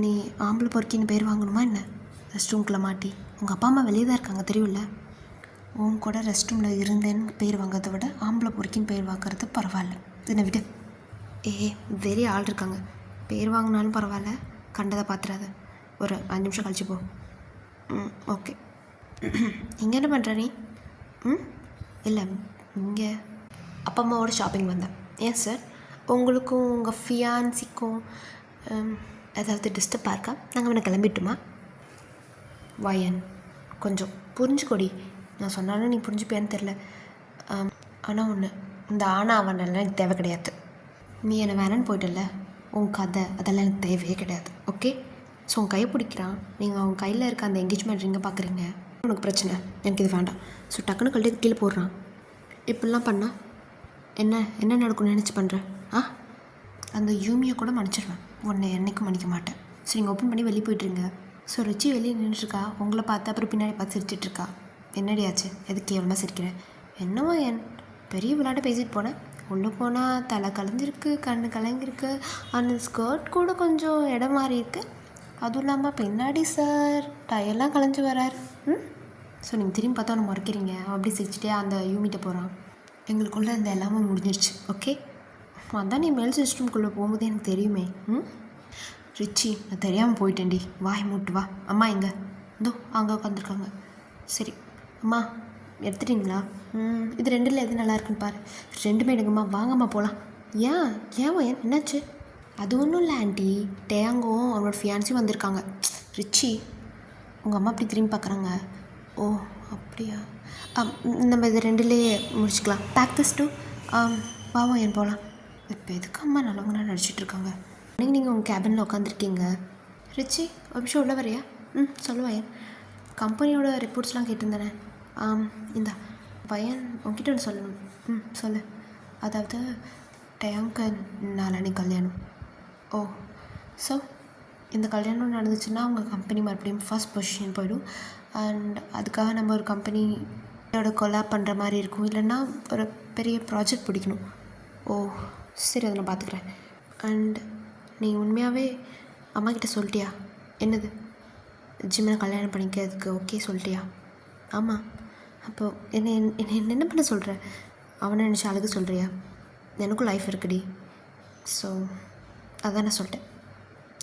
நீ ஆம்பளை பொறுக்கின்னு பேர் வாங்கணுமா என்ன? ரெஸ்ட் ரூம்குள்ளே மாட்டி உங்கள் அப்பா அம்மா வெளியே தான் இருக்காங்க தெரியும்ல. உன் கூட ரெஸ்ட் ரூமில் இருந்தேன்னு பேர் வாங்கிறத விட ஆம்பளை பொறுக்கின்னு பேர் வாங்குறது பரவாயில்ல. என்னை விடு. வெறி ஆள் இருக்காங்க, பேர் வாங்கினாலும் பரவாயில்ல, கண்டதை பார்த்துறாத. ஒரு 5 நிமிஷம் கழிச்சு போ. ஓகே. இங்கே என்ன பண்ணுற நீ? இல்லை இங்கே அப்பா அம்மாவோட ஷாப்பிங் வந்தேன். ஏன் சார், உங்களுக்கும் உங்கள் ஃபியான்சிக்கும் ஏதாவது டிஸ்டர்பாக இருக்கா? நாங்கள் வேணா கிளம்பிட்டுமா? வயன், கொஞ்சம் புரிஞ்சுக்கொடி. நான் சொன்னாலும் நீ புரிஞ்சுப்பியான்னு தெரில. ஆனால் ஒன்று, இந்த ஆனா அவனெல்லாம் எனக்கு தேவை கிடையாது. நீ என்னை வேணான்னு போயிட்டல, உன் கதை அதெல்லாம் எனக்கு தேவையே கிடையாது. ஓகே? ஸோ உன் கையை பிடிக்கிறான், நீங்கள் அவன் கையில் இருக்க அந்த என்கேஜ்மெண்ட் ரிங்கை பார்க்குறீங்க, உனக்கு பிரச்சனை, எனக்கு இது வேண்டாம். ஸோ டக்குன்னு கழட்டி கீழே போடுறான். இப்படிலாம் பண்ணால் என்ன என்ன நடக்கும்னு நினச்சி பண்ணுறேன்? அந்த யூமியை கூட மன்னிச்சிடுவேன், உன்னை என்னைக்கும் மன்னிக்க மாட்டேன். ஸோ நீங்கள் ஓப்பன் பண்ணி வெளியே போய்ட்டுருங்க. ஸோ ரிச்சி வெளியே நின்றுட்டுருக்கா, உங்களை பார்த்து அப்புறம் பின்னாடி பார்த்து சிரிச்சிட்ருக்கா. என்னடி ஆச்சு, எதுக்கு கேவலமாக சிரிக்கிறேன்? என்னவோ என் பெரிய விளையாட்டு பேசிட்டு போனேன், உள்ளே போனால் தலை கலைஞ்சிருக்கு, கண்ணு கலங்கிருக்கு, அந்த ஸ்கர்ட் கூட கொஞ்சம் இடம் மாறி இருக்குது. அதுவும் இல்லாமல் பின்னாடி சார் டயர்லாம் கலைஞ்சி வராரு. ஸோ நீங்கள் திரும்பி பார்த்தா ஒன்று மறைக்கிறீங்க. அப்படி சிரிச்சிட்டே அந்த யூமிட்ட போகிறான். எங்களுக்குள்ளே இந்த எல்லாமே முடிஞ்சிருச்சு, ஓகே? அதான் நீ மேல் சிஸ்டம்குள்ளே போகும்போது எனக்கு தெரியுமே. ரிச்சி, நான் தெரியாமல் போயிட்டேன்டி, வாய் மூட்டு வா. அம்மா எங்கே? இதோ அங்கே உட்காந்துருக்காங்க. சரி அம்மா எடுத்துட்டிங்களா? இது ரெண்டில் எது நல்லா இருக்குன்னு பாரு. ரெண்டுமே எடுங்கம்மா, வாங்கம்மா போகலாம். ஏன் என்னாச்சு? அது ஒன்றும் இல்லை ஆண்டி, டேயாங்கும் அவனோட ஃபியான்ஸியும் வந்திருக்காங்க. ரிச்சி, உங்கள் அம்மா அப்படி திரும்பி பார்க்குறாங்க. ஓ அப்படியா, நம்ம இது ரெண்டுலேயே முடிச்சுக்கலாம். Pack this too. வாவோ என் போகலாம். இப்போ எதுக்கு அம்மா நல்லவங்களாக நடிச்சிட்ருக்காங்க? அன்றைக்கி நீங்கள் உங்கள் கேபினில் உட்காந்துருக்கீங்க. ரிச்சி ஒரு நிமிஷம் உள்ள வரையா? சொல்லுவாயன். கம்பெனியோட ரிப்போர்ட்ஸ்லாம் கேட்டிருந்தேனே. இந்தா பையன் உங்ககிட்ட ஒன்று சொல்லணும். சொல்லு. அதாவது டேயாங்க்கு நாளான்னைக்கு கல்யாணம். ஓ, ஸோ இந்த கல்யாணம் நடந்துச்சுன்னா உங்கள் கம்பெனி மறுபடியும் ஃபர்ஸ்ட் பொசிஷன் போயிடும். அண்ட் அதுக்காக நம்ம ஒரு கம்பெனியோட கொலாப் பண்ணுற மாதிரி இருக்கும், இல்லைன்னா ஒரு பெரிய ப்ராஜெக்ட் பிடிக்கணும். ஓ சரி, அதை நான் பார்த்துக்குறேன். அண்ட் நீ உண்மையாகவே அம்மாக்கிட்ட சொல்லிட்டியா? என்னது, ஜிம்மை கல்யாணம் பண்ணிக்கிறதுக்கு ஓகே சொல்லிட்டியா? ஆமாம். அப்போது என்ன பண்ண சொல்கிற? அவனை நினச்சி அழகு சொல்கிறியா? எனக்கும் லைஃப் இருக்குடி. ஸோ அதான் நான் சொல்லிட்டேன்.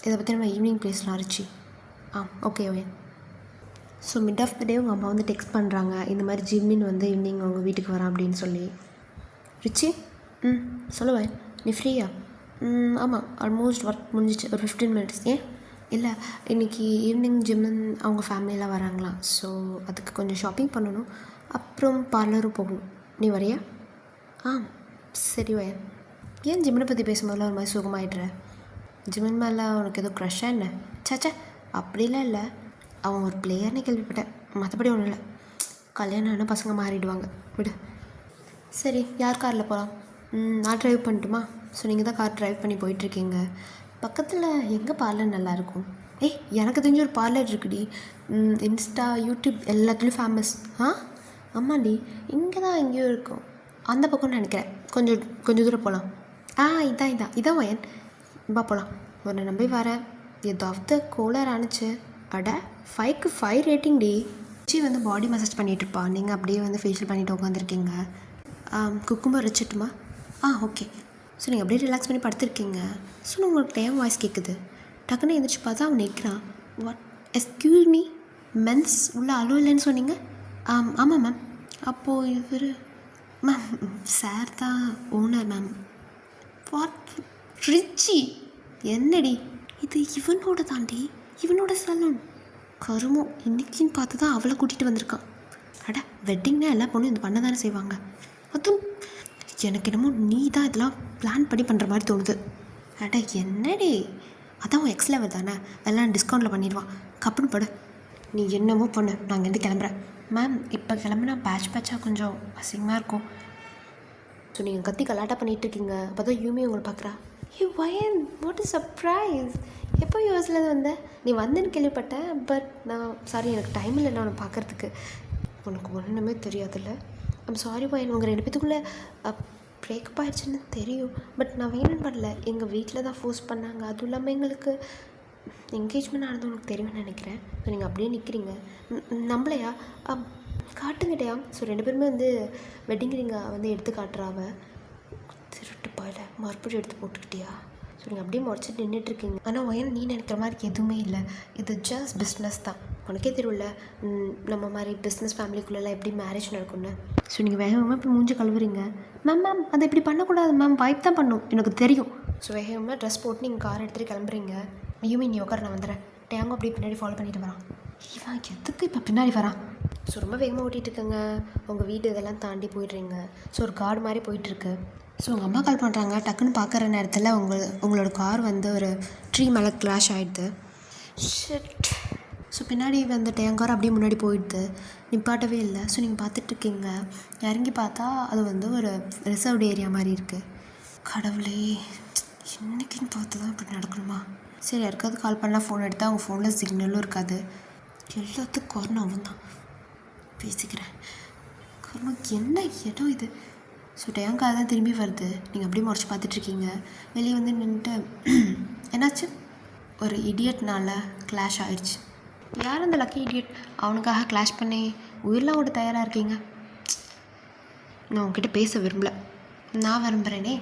இதை பற்றி நம்ம ஈவினிங் பேசலாம் Richie. Okay. So mid of the day உங்கள் அம்மா வந்து டெக்ஸ்ட் பண்ணுறாங்க, இந்த மாதிரி ஜிம்மின் வந்து ஈவினிங் அவங்க வீட்டுக்கு வரான் அப்படின்னு சொல்லி. ரிச்சி சொல்லுவேன், நீ ஃப்ரீயா? ஆமாம், ஆல்மோஸ்ட் ஒர்க் முடிஞ்சிச்சு, ஒரு 15 மினிட்ஸ். ஏன் இல்லை, இன்றைக்கி ஈவினிங் ஜிம்மன் அவங்க ஃபேமிலியெலாம் வராங்களாம். ஸோ அதுக்கு கொஞ்சம் ஷாப்பிங் பண்ணணும், அப்புறம் பார்லரும் போகணும். நீ வரியா? சரி வயன். ஏன் ஜிம்மனை பற்றி பேசும்போதெல்லாம் ஒரு மாதிரி சுகமாயிடுற? ஜிம்மன் மேலே உனக்கு எதுவும் க்ரஷ்ஷாக என்ன? சாச்சா அப்படிலாம் இல்லை, அவன் ஒரு பிளேயர்னே கேள்விப்பட்டேன், மற்றபடி ஒன்றும் இல்லை. கல்யாணம் ஆனால் பசங்க மாறிடுவாங்க, விடு. சரி, யார் காரில் போகலாம்? நான் ட்ரைவ் பண்ணட்டுமா? ஸோ நீங்கள் தான் கார் ட்ரைவ் பண்ணி போயிட்டுருக்கீங்க. பக்கத்தில் எங்கே பார்லர் நல்லாயிருக்கும்? எனக்கு தெரிஞ்ச ஒரு பார்லர் இருக்குடி, இன்ஸ்டா யூடியூப் எல்லாத்துலேயும் ஃபேமஸ். ஆமாண்டி, இங்கே தான் எங்கேயோ இருக்கும், அந்த பக்கம்னு நினைக்கிறேன். கொஞ்சம் தூரம் போகலாம். இதான் வயன். பா போகலாம். உன்னை நம்பி வரேன். ஏதாவது கோலர் ஆணுச்சு. அட 5க்கு 5 ரேட்டிங் டி. ரிச்சி வந்து பாடி மசாஜ் பண்ணிகிட்ருப்பா, நீங்கள் அப்படியே வந்து ஃபேஷியல் பண்ணிவிட்டு உட்காந்துருக்கீங்க. குக்கும்பர் வச்சுட்டுமா? ஓகே. ஸோ நீங்கள் அப்படியே ரிலாக்ஸ் பண்ணி படுத்துருக்கீங்க. ஸோ உங்களுக்கு டைம் வாய்ஸ் கேட்குது. டக்குன்னு எழுந்திரிச்சு பார்த்தா அவன் நிற்கிறான். வாட், எஸ்கியூஸ் மீ, மென்ஸ் உள்ள அலோ இல்லைன்னு சொன்னீங்க? ஆமாம் மேம். அப்போது இவர் மேம், சார் தான் ஓனர் மேம். வாட், ரிச்சி என்னடி இது? இவனோட தாண்டி, இவனோட சலூன். கருமோ, இன்றைக்கின்னு பார்த்து தான் அவளை கூட்டிகிட்டு வந்திருக்கான். அட, வெட்டிங்னா எல்லா பொண்ணும் இது பண்ண தானே செய்வாங்க. அதுவும் எனக்கு என்னமோ நீ தான் இதெல்லாம் பிளான் பண்ணி பண்ணுற மாதிரி தோணுது. அட என்னடி, அதான் உன் எக்ஸ் லெவல் தானே, எல்லாம் டிஸ்கவுண்ட்டில் பண்ணிடுவான். கப்புன்னு படு. நீ என்னமோ பண்ணு, நான் இங்கேருந்து கிளம்புறேன். மேம் இப்போ கிளம்புனா பேட்சாக கொஞ்சம் அசிங்கமாக இருக்கும். ஸோ நீங்கள் கத்தி கலாட்டா பண்ணிகிட்ருக்கீங்க. அப்போ தான் யூமி உங்களை பார்க்குறா. வயன், வாட் இஸ் சர்ப்ரைஸ். எப்போ யூஎஸ்லேருந்து வந்த? நீ வந்துன்னு கேள்விப்பட்டேன், பட் நான் சாரி, எனக்கு டைம் இல்லை நான் உன்னை பார்க்குறதுக்கு. உனக்கு ஒன்றுமே தெரியாதுல்ல. சாரி வயன், உங்கள் 2 பேத்துக்குள்ளே பிரேக்கப் ஆகிடுச்சுன்னு தெரியும், பட் நான் வேணும்னு பண்ணல. எங்கள் வீட்டில் தான் ஃபோர்ஸ் பண்ணாங்க. அதுவும் இல்லாமல் எங்களுக்கு என்கேஜ்மெண்ட் ஆனது உனக்கு தெரியும்னு நினைக்கிறேன். ஸோ நீங்கள் அப்படியே நிற்கிறீங்க. நம்மளையா? காட்டுங்கிட்டயா? ஸோ 2 பேருமே வந்து வெட்டிங் ரிங்கை வந்து எடுத்து காட்டுறாவ. திருட்டு பாயில் மறுபடியும் எடுத்து போட்டுக்கிட்டியா? ஸோ நீங்கள் அப்படியே முறைச்சிட்டு நின்றுட்டுருக்கீங்க. ஆனால் வயன், நீ நினைக்கிற மாதிரி எதுவுமே இல்லை. இது ஜஸ்ட் பிஸ்னஸ் தான். உனக்கே தெரியல நம்ம மாதிரி பிஸ்னஸ் ஃபேமிலிக்குள்ளெல்லாம் எப்படி மேரேஜ் நடக்கும்னு. ஸோ நீங்கள் வேகமாக இப்போ மூஞ்சி கழுவுறீங்க. மேம் அதை இப்படி பண்ணக்கூடாது மேம், வைப் தான் பண்ணும், எனக்கு தெரியும். ஸோ வேகமாக ட்ரெஸ் போட்டு நீங்கள் கார் எடுத்துகிட்டு கிளம்புறீங்க. யூமி நீ உட்கார, நான் வந்துடுறேன். டேங்கோ அப்படியே பின்னாடி ஃபாலோ பண்ணிட்டு வரான். இவன் எதுக்கு இப்போ பின்னாடி வரான்? ஸோ ரொம்ப வேகமாக ஓட்டிகிட்டு இருக்கங்க. உங்கள் வீடு இதெல்லாம் தாண்டி போயிடுறீங்க. ஸோ ஒரு கார்டு மாதிரி போயிட்டுருக்கு. ஸோ உங்கள் அம்மா கால் பண்ணுறாங்க. டக்குன்னு பார்க்குற நேரத்தில் உங்களோட கார் வந்து ஒரு ட்ரீ மேலே கிராஷ் ஆகிடுது. ஷிட். ஸோ பின்னாடி வந்துட்டு என் கார் அப்படியே முன்னாடி போயிடுது, நிப்பாட்டவே இல்லை. ஸோ நீங்கள் பார்த்துட்ருக்கீங்க. இறங்கி பார்த்தா அது வந்து ஒரு ரிசர்வ்டு ஏரியா மாதிரி இருக்குது. கடவுளே, இன்றைக்கின்னு பார்த்து தான் இப்படி நடக்கணுமா? சரி, யாருக்காவது கால் பண்ணால் ஃபோன் எடுத்தால் அவங்க ஃபோனில் சிக்னலும் இருக்காது. எல்லாத்துக்கும் காரணம் அவன் தான். பேசிக்கிறேன். காரணம் என்ன இடம் இது? ஸோ டேங்காக தான் திரும்பி வருது. நீங்கள் அப்படியே முறைச்சி பார்த்துட்ருக்கீங்க. வெளியே வந்து நின்றுட்டு என்னாச்சு? ஒரு இடியட்னால கிளாஷ் ஆகிடுச்சு. யார் அந்த லக்கி இடியட்? அவனுக்காக கிளாஷ் பண்ணி உயிரெலாம் விட தயாராக இருக்கீங்க? நான் உங்ககிட்ட பேச விரும்பல. நான் விரும்புகிறேனே.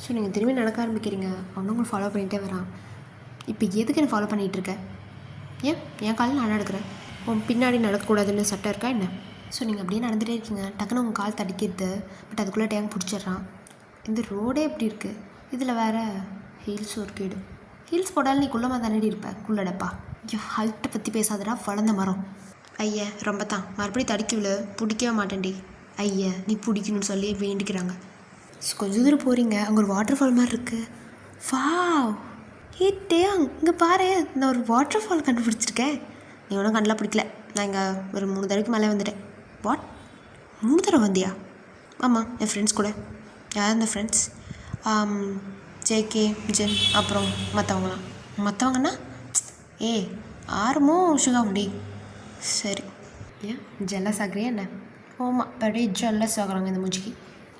ஸோ நீங்கள் திரும்பி நடக்க ஆரம்பிக்கிறீங்க. அவனும் உங்களை ஃபாலோ பண்ணிகிட்டே வரான். இப்போ எதுக்கு என்ன ஃபாலோ பண்ணிகிட்ருக்கேன்? ஏன் என் காலில் நான் நடக்கிறேன்? உன் பின்னாடி நடக்கக்கூடாதுன்னு சட்டம் இருக்கா என்ன? ஸோ நீங்கள் அப்படியே நடந்துகிட்டே இருக்கீங்க. டக்குன்னு உங்கள் கால் தடிக்கிறது. பட் அதுக்குள்ளே டேங்க் பிடிச்சிட்றான். இந்த ரோடே எப்படி இருக்குது? இதில் வேறு ஹீல்ஸும் இருக்குது. ஹீல்ஸ் போடாலும் நீ குள்ளமாக தானடி இருப்பேன். குள்ளடப்பா. ஐயோ, ஹைட்டை பற்றி பேசாதடா, வளர்ந்த மரம். ஐயா ரொம்ப தான். மறுபடியும் தடிக்கவில்லை, பிடிக்கவே மாட்டேன்டி. ஐயா நீ பிடிக்கணும்னு சொல்லி வேண்டிக்கிறாங்க. ஸோ கொஞ்சம் தூரம் போகிறீங்க. அங்கே ஒரு வாட்டர் ஃபால் மாதிரி இருக்குது. வாவ், ஏ டேங், இங்கே பாரு, நான் ஒரு வாட்டர் ஃபால் கண்டுபிடிச்சிருக்கேன். நீ ஒன்றும் கண்டெலாம் பிடிக்கல. நான் இங்கே ஒரு 3 தடவைக்கு மேலே வந்துட்டேன். வாட், 3 தடவை வந்தியா? ஆமாம், என் ஃப்ரெண்ட்ஸ் கூட. யார் இந்த ஃப்ரெண்ட்ஸ்? ஜேகே, ஜென், அப்புறம் மற்றவங்கன்னா ஏ ஆறுமோ சுகாமுடி. சரி, ஏன் ஜெல்லஸ் ஆகுறியா என்ன? ஆமாம், அப்படியே ஜெல்லஸ் ஆகுறாங்க இந்த மூஞ்சிக்கு.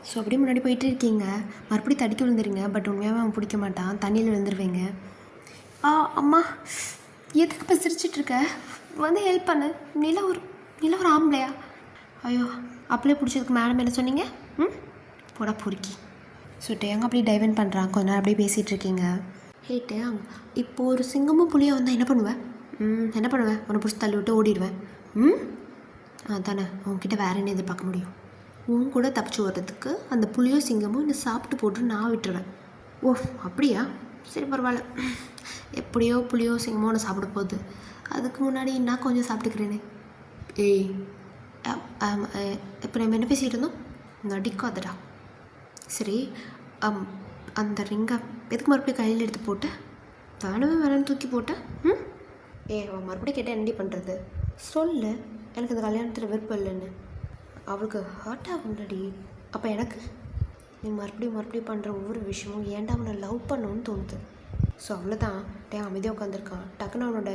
ஸோ அப்படியே முன்னாடி போயிட்டு இருக்கீங்க. மறுபடியும் தடிக்க விழுந்துருங்க. பட் உண்மையாகவே அவன் பிடிக்க மாட்டான். தண்ணியில் விழுந்துருவீங்க. அம்மா, எதுக்கு இப்போ சிரிச்சிட்ருக்க? வந்து ஹெல்ப் பண்ணு. நில ஒரு ஆம்பளையா? ஐயோ, அப்படியே பிடிச்சதுக்கு மேடம் என்ன சொன்னீங்க? போடா பொறுக்கி. ஸோ டேங்க அப்படியே டைவென்ட் பண்ணுறான். கொஞ்ச நேரம் அப்படியே பேசிகிட்டு இருக்கீங்க. ஹே டேங், இப்போது ஒரு சிங்கமும் புளியாக வந்தால் என்ன பண்ணுவேன்? என்ன பண்ணுவேன்? உன்னை பிடிச்சி தள்ளி விட்டு ஓடிடுவேன். தானே, உன்கிட்ட வேறு என்ன எதிர்பார்க்க முடியும்? உன் கூட தப்பிச்சு வர்றதுக்கு அந்த புளியோ சிங்கமும் என்னை சாப்பிட்டு போட்டு நான் விட்டுருவேன். ஓ அப்படியா? சரி பரவாயில்ல. எப்படியோ புளியோ சிங்கமோ ஒன்று சாப்பிட போகுது. அதுக்கு முன்னாடி நான் கொஞ்சம் சாப்பிட்டுக்கிறேனே. ஏய், இப்போ நம்ம என்ன பேசிகிட்டு இருந்தோம்? நடிக்காதடா. சரி, அந்த ரிங்கை எதுக்கு மறுபடியும் கையில் எடுத்து போட்டேன்? வேணும்னு தூக்கி போட்டேன். அவன் மறுபடியும் கேட்டால் என்னடி பண்ணுறது? சொல்லு, எனக்கு இந்த கல்யாணத்தில் விருப்பம் இல்லைன்னு. அவளுக்கு ஹர்ட் ஆகும்லடி. அப்போ எனக்கு நீ மறுபடியும் பண்ணுற ஒவ்வொரு விஷயமும் ஏன்டா அவனை லவ் பண்ணணும்னு தோணுது. ஸோ அவ்வளோதான். அமைதியாக உட்காந்துருக்கான். டக்குன்னு அவனோட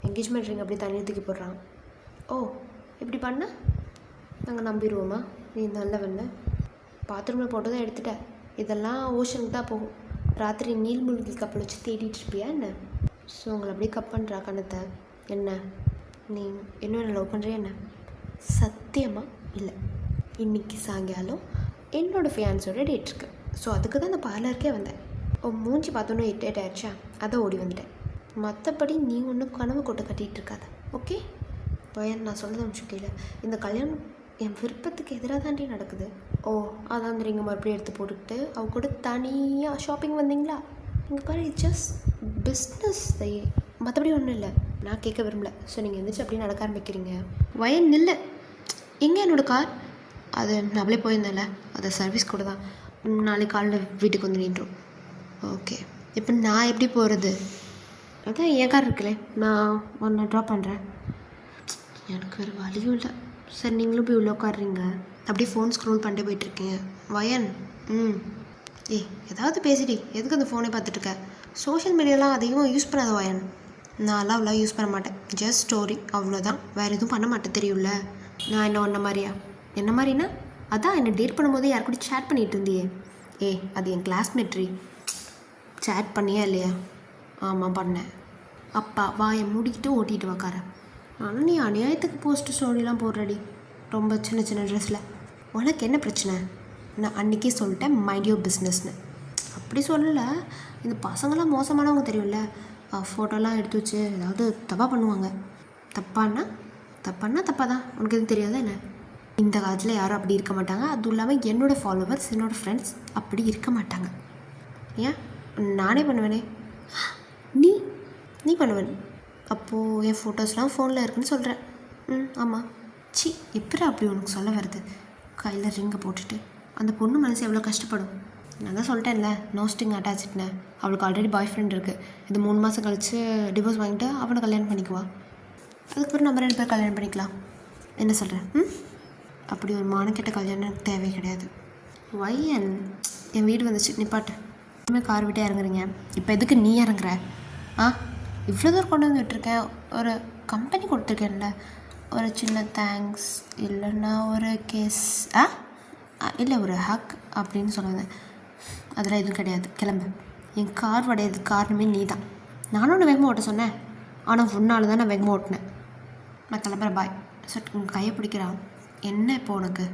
என்கேஜ்மெண்ட் ரிங் அப்படியே தண்ணி தூக்கி போடுறான். ஓ, இப்படி பண்ண நாங்கள் நம்பிடுவோமா? நீ நல்லவன்னு பாத்ரூமில் போட்டதும் எடுத்துட்டேன். இதெல்லாம் ஓஷனுக்கு தான் போகும். ராத்திரி நீர்மூழ்கி கப்பல் வச்சு தேடிட்டு இருப்பியா என்ன? ஸோ உங்களை அப்படியே கப் பண்ணுறா கணத்தை. என்ன நீ இன்னும் என்ன லவ் பண்ணுறியா என்ன? சத்தியமாக இல்லை. இன்றைக்கி சாயங்காலம் என்னோடய ஃபியான்ஸோட டேட் இருக்கு. ஸோ அதுக்கு தான் நான் பார்லருக்கே வந்தேன். மூஞ்சி பார்த்தோன்னே இரிட்டேட் ஆகிடுச்சா, அதை ஓடி வந்துட்டேன். மற்றபடி நீ ஒன்றும் கனவு கொட்டை கட்டிகிட்டு இருக்காத, ஓகே? பையன், நான் சொல்கிறது நிமிஷம் கேளு. இந்த கல்யாணம் என் விருப்பத்துக்கு எதிராக தாண்டி நடக்குது. ஓ, அதான் அந்த ரிங்கை மறுபடியும் எடுத்து போட்டுக்கிட்டு அவ கூட தனியாக ஷாப்பிங் வந்தீங்களா? இங்கே பாரு, இட்ஸ் ஜஸ்ட் பிஸ்னஸ் தையே, மற்றபடி ஒன்றும் இல்லை. நான் கேட்க விரும்பல. ஸோ நீங்கள் எந்திரிச்சு அப்படியே நடக்க ஆரம்பிக்கிறீங்க. வயன் நில்லை. எங்கே என்னோடய கார்? அது நான் அப்படியே போயிருந்தேன்ல, அது சர்வீஸ் கூட தான். நாளைக்கு காலையில் வீட்டுக்கு வந்து நின்றோம். ஓகே, இப்போ நான் எப்படி போகிறது? அதான் என் கார் இருக்குல்ல, நான் ஒன்று ட்ராப் பண்ணுறேன். எனக்கு வேறு வழியும் இல்லை. சரி, நீங்களும் போய் உள்ளே உட்காடுறீங்க. அப்படியே ஃபோன் ஸ்க்ரோல் பண்ணிட்டு போயிட்டுருக்கீங்க. வயன், ஏதாவது பேசிடி. எதுக்கு அந்த ஃபோனே பார்த்துட்ருக்க? சோஷியல் மீடியாலாம் அதிகமாக யூஸ் பண்ணாத வயன். நான்லாம் அவ்வளோ யூஸ் பண்ண மாட்டேன். ஜஸ்ட் ஸ்டோரி, அவ்வளோதான். வேறு எதுவும் பண்ண மாட்டேன், தெரியும்ல? நான் என்ன ஒன்றை மாதிரியா? என்ன மாதிரினா? அதான் என்னை டேட் பண்ணும்போது யார் கூட சேட் பண்ணிகிட்டு இருந்தியே. அது என் கிளாஸ்மேட்ரி. சேட் பண்ணியா இல்லையா? ஆமாம், பண்ணேன். அப்பா வாயை மூடிக்கிட்டு ஓட்டிகிட்டு வாக்கார. ஆனால் நீ அநியாயத்துக்கு போஸ்ட்டு ஸ்டோரிலாம் போடுறடி, ரொம்ப சின்ன சின்ன ட்ரெஸ்ஸில். உனக்கு என்ன பிரச்சனை? நான் அன்றைக்கே சொல்லிட்டேன், மைண்ட் யுவர் பிஸ்னஸ்னு. அப்படி சொல்லலை. இந்த பசங்களாம் மோசமானவங்க, தெரியும்ல? ஃபோட்டோலாம் எடுத்து வச்சு ஏதாவது தப்பாக பண்ணுவாங்க. தப்பானா தப்பாக தான். உனக்கு எதுவும் தெரியாதா என்ன? இந்த காலத்தில் யாரும் அப்படி இருக்க மாட்டாங்க. அதுவும் இல்லாமல் என்னோடய ஃபாலோவர்ஸ், என்னோடய ஃப்ரெண்ட்ஸ் அப்படி இருக்க மாட்டாங்க. ஏன்? நானே பண்ணுவேனே. நீ பண்ணுவேன். அப்போது என் ஃபோட்டோஸ்லாம் ஃபோனில் இருக்குன்னு சொல்கிறேன். ஆமாம். எப்படி அப்படி உனக்கு சொல்ல வருது? கையில் ரிங்கை போட்டுட்டு அந்த பொண்ணு மனசு எவ்வளோ கஷ்டப்படும். நான் தான் சொல்லிட்டேன்ல, நோ ஸ்ட்ரிங் அட்டாச்ட்னு. அவளுக்கு ஆல்ரெடி பாய் ஃப்ரெண்ட் இருக்குது. இது 3 மாதம் கழித்து டிவோர்ஸ் வாங்கிட்டு அவனை கல்யாணம் பண்ணிக்குவா. அதுக்கப்புறம் நம்ம 2 பேர் கல்யாணம் பண்ணிக்கலாம். என்ன சொல்கிறேன்? அப்படி ஒரு மானக்கெட்ட கல்யாணம் எனக்கு தேவை கிடையாது. வயன், என் வீடு வந்துச்சு, நிப்பாட்டு. கார் விட்டே இறங்குறீங்க. இப்போ எதுக்கு நீ இறங்குற? ஆ, இவ்வளோ தூரம் கொண்டு வந்து விட்டுருக்கேன், ஒரு கம்பெனி கொடுத்துருக்கேன்ல, ஒரு சின்ன தேங்க்ஸ் இல்லைன்னா ஒரு கேஸ் இல்லை ஒரு ஹக் அப்படின்னு சொன்னது. அதெல்லாம் எதுவும் கிடையாது, கிளம்பு. என் கார் உடையது காரணமே நீ தான். நானும் ஒன்று வேகமாக ஓட்ட சொன்னேன், ஆனால் உன்னால் தான் நான் வேகமாக ஓட்டினேன். நான் கிளம்புறேன், பாய். சார் உங்கள் கையை பிடிக்கிறான். என்ன இப்போ உனக்கு?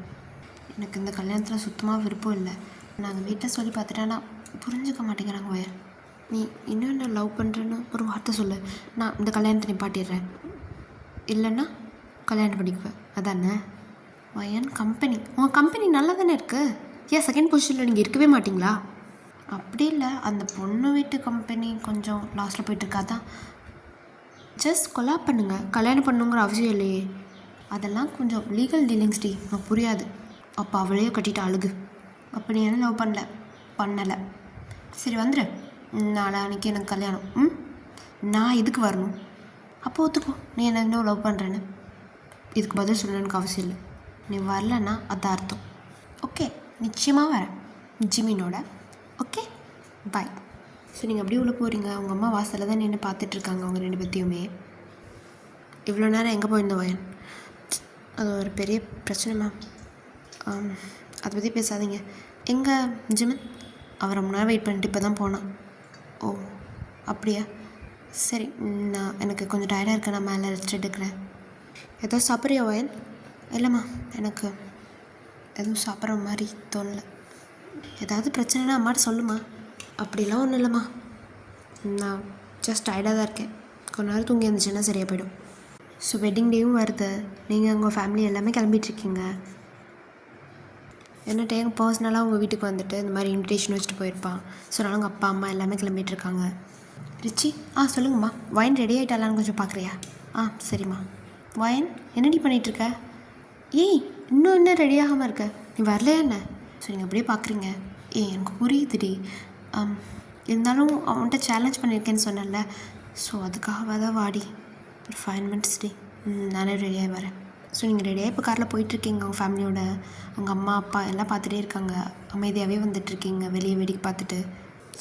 எனக்கு இந்த கல்யாணத்தில் சுத்தமாக விருப்பம் இல்லை. நாங்கள் வீட்டை சொல்லி பார்த்துட்டேன்னா புரிஞ்சுக்க மாட்டேங்கிறாங்க வயல். நீ இன்னும் என்ன லவ் பண்ணுறேன்னு ஒரு வார்த்தை சொல்லு, நான் இந்த கல்யாணத்தை நிப்பாட்டிடுறேன். இல்லைன்னா கல்யாணம் பண்ணிக்குவேன், அதானே? வயன் கம்பெனி, உங்கள் கம்பெனி நல்லா தானே இருக்குது. ஏன் செகண்ட் பொசிஷனில் நீங்கள் இருக்கவே மாட்டிங்களா? அப்படி இல்லை, அந்த பொண்ணு வீட்டு கம்பெனி கொஞ்சம் லாஸ்ட்டில் போயிட்டுருக்கா தான். ஜஸ்ட் கொலாப் பண்ணுங்கள், கல்யாணம் பண்ணுங்கிற அவசியம் இல்லையே. அதெல்லாம் கொஞ்சம் லீகல் டீலிங்ஸ் டி, எனக்கு புரியாது. அப்போ அவளையே கட்டிட்டு அழுகு. அப்போ நீ என்ன லவ் பண்ணலை. சரி வந்துடு, நாளைக்கு எனக்கு கல்யாணம். நான் இதுக்கு வரணும். அப்போ ஒத்துக்கோ, நீ என்ன இன்னும் லவ் பண்ணுறேன்னு. இதுக்கு பதில் சொல்லணும் எனக்கு அவசியம் இல்லை. நீ வரலன்னா அதான் அர்த்தம். ஓகே, நிச்சயமாக வரேன் ஜிமினோட. ஓகே, பாய். ஸோ நீங்கள் அப்படியே உள்ளே போகிறீங்க. அவங்க அம்மா வாசலில் தான் நின்று பார்த்துட்ருக்காங்க அவங்க ரெண்டு பேர்த்தையுமே. இவ்வளோ நேரம் எங்கே போயிருந்த வயன்? அது ஒரு பெரிய பிரச்சனை மேம். அதை பற்றி பேசாதீங்க. எங்கே ஜிமின்? அவர் ரொம்ப நேரம் வெயிட் பண்ணிட்டு இப்போ தான் போனான். ஓ அப்படியா, சரி. எனக்கு கொஞ்சம் டயர்டாக இருக்கேன், நான் மேலே ரெஸ்ட் எடுக்கிறேன். ஏதோ சாப்பிட்றியா வயன்? இல்லைம்மா, எனக்கு எதுவும் சாப்பிட்ற மாதிரி தோணலை. ஏதாவது பிரச்சனைனா அம்மாட்ட சொல்லுமா. அப்படிலாம் ஒன்றும் இல்லைம்மா, நான் ஜஸ்ட் டயர்டாக தான் இருக்கேன். கொஞ்ச நேரம் தூங்கி இருந்துச்சுன்னா சரியாக போயிடும். ஸோ வெட்டிங் டேவும் வருது, நீங்கள் உங்கள் ஃபேமிலி எல்லாமே கிளம்பிட்டுருக்கீங்க. என்ன டைம் பர்சனலாக உங்கள் வீட்டுக்கு வந்துட்டு இந்த மாதிரி இன்விடேஷன் வச்சுட்டு போயிருப்பான். ஸோ அதனால் உங்கள் அப்பா அம்மா எல்லாமே கிளம்பிட்டுருக்காங்க. ரிச்சி, சொல்லுங்கம்மா. வயன் ரெடி ஆகிட்டாலான்னு கொஞ்சம் பார்க்குறியா? சரிம்மா. வயன் என்னடி பண்ணிகிட்ருக்க? ஏய், இன்னும் ரெடியாகாமல் இருக்க, நீ வரலையா என்ன? ஸோ நீங்கள் அப்படியே பார்க்குறீங்க. எனக்கு புரியுதுடி, இருந்தாலும் அவன்கிட்ட சேலஞ்ச் பண்ணியிருக்கேன்னு சொன்னேன்ல, ஸோ அதுக்காக தான் வாடி ஒரு 5 minutes டி. நானே ரெடியாக வரேன். ஸோ நீங்கள் ரெடியாக இப்போ காரில் போயிட்டுருக்கீங்க உங்கள் ஃபேமிலியோட. உங்கள் அம்மா அப்பா எல்லாம் பார்த்துட்டே இருக்காங்க, அமைதியாகவே வந்துட்டுருக்கீங்க வெளியே வேடிக்கை பார்த்துட்டு.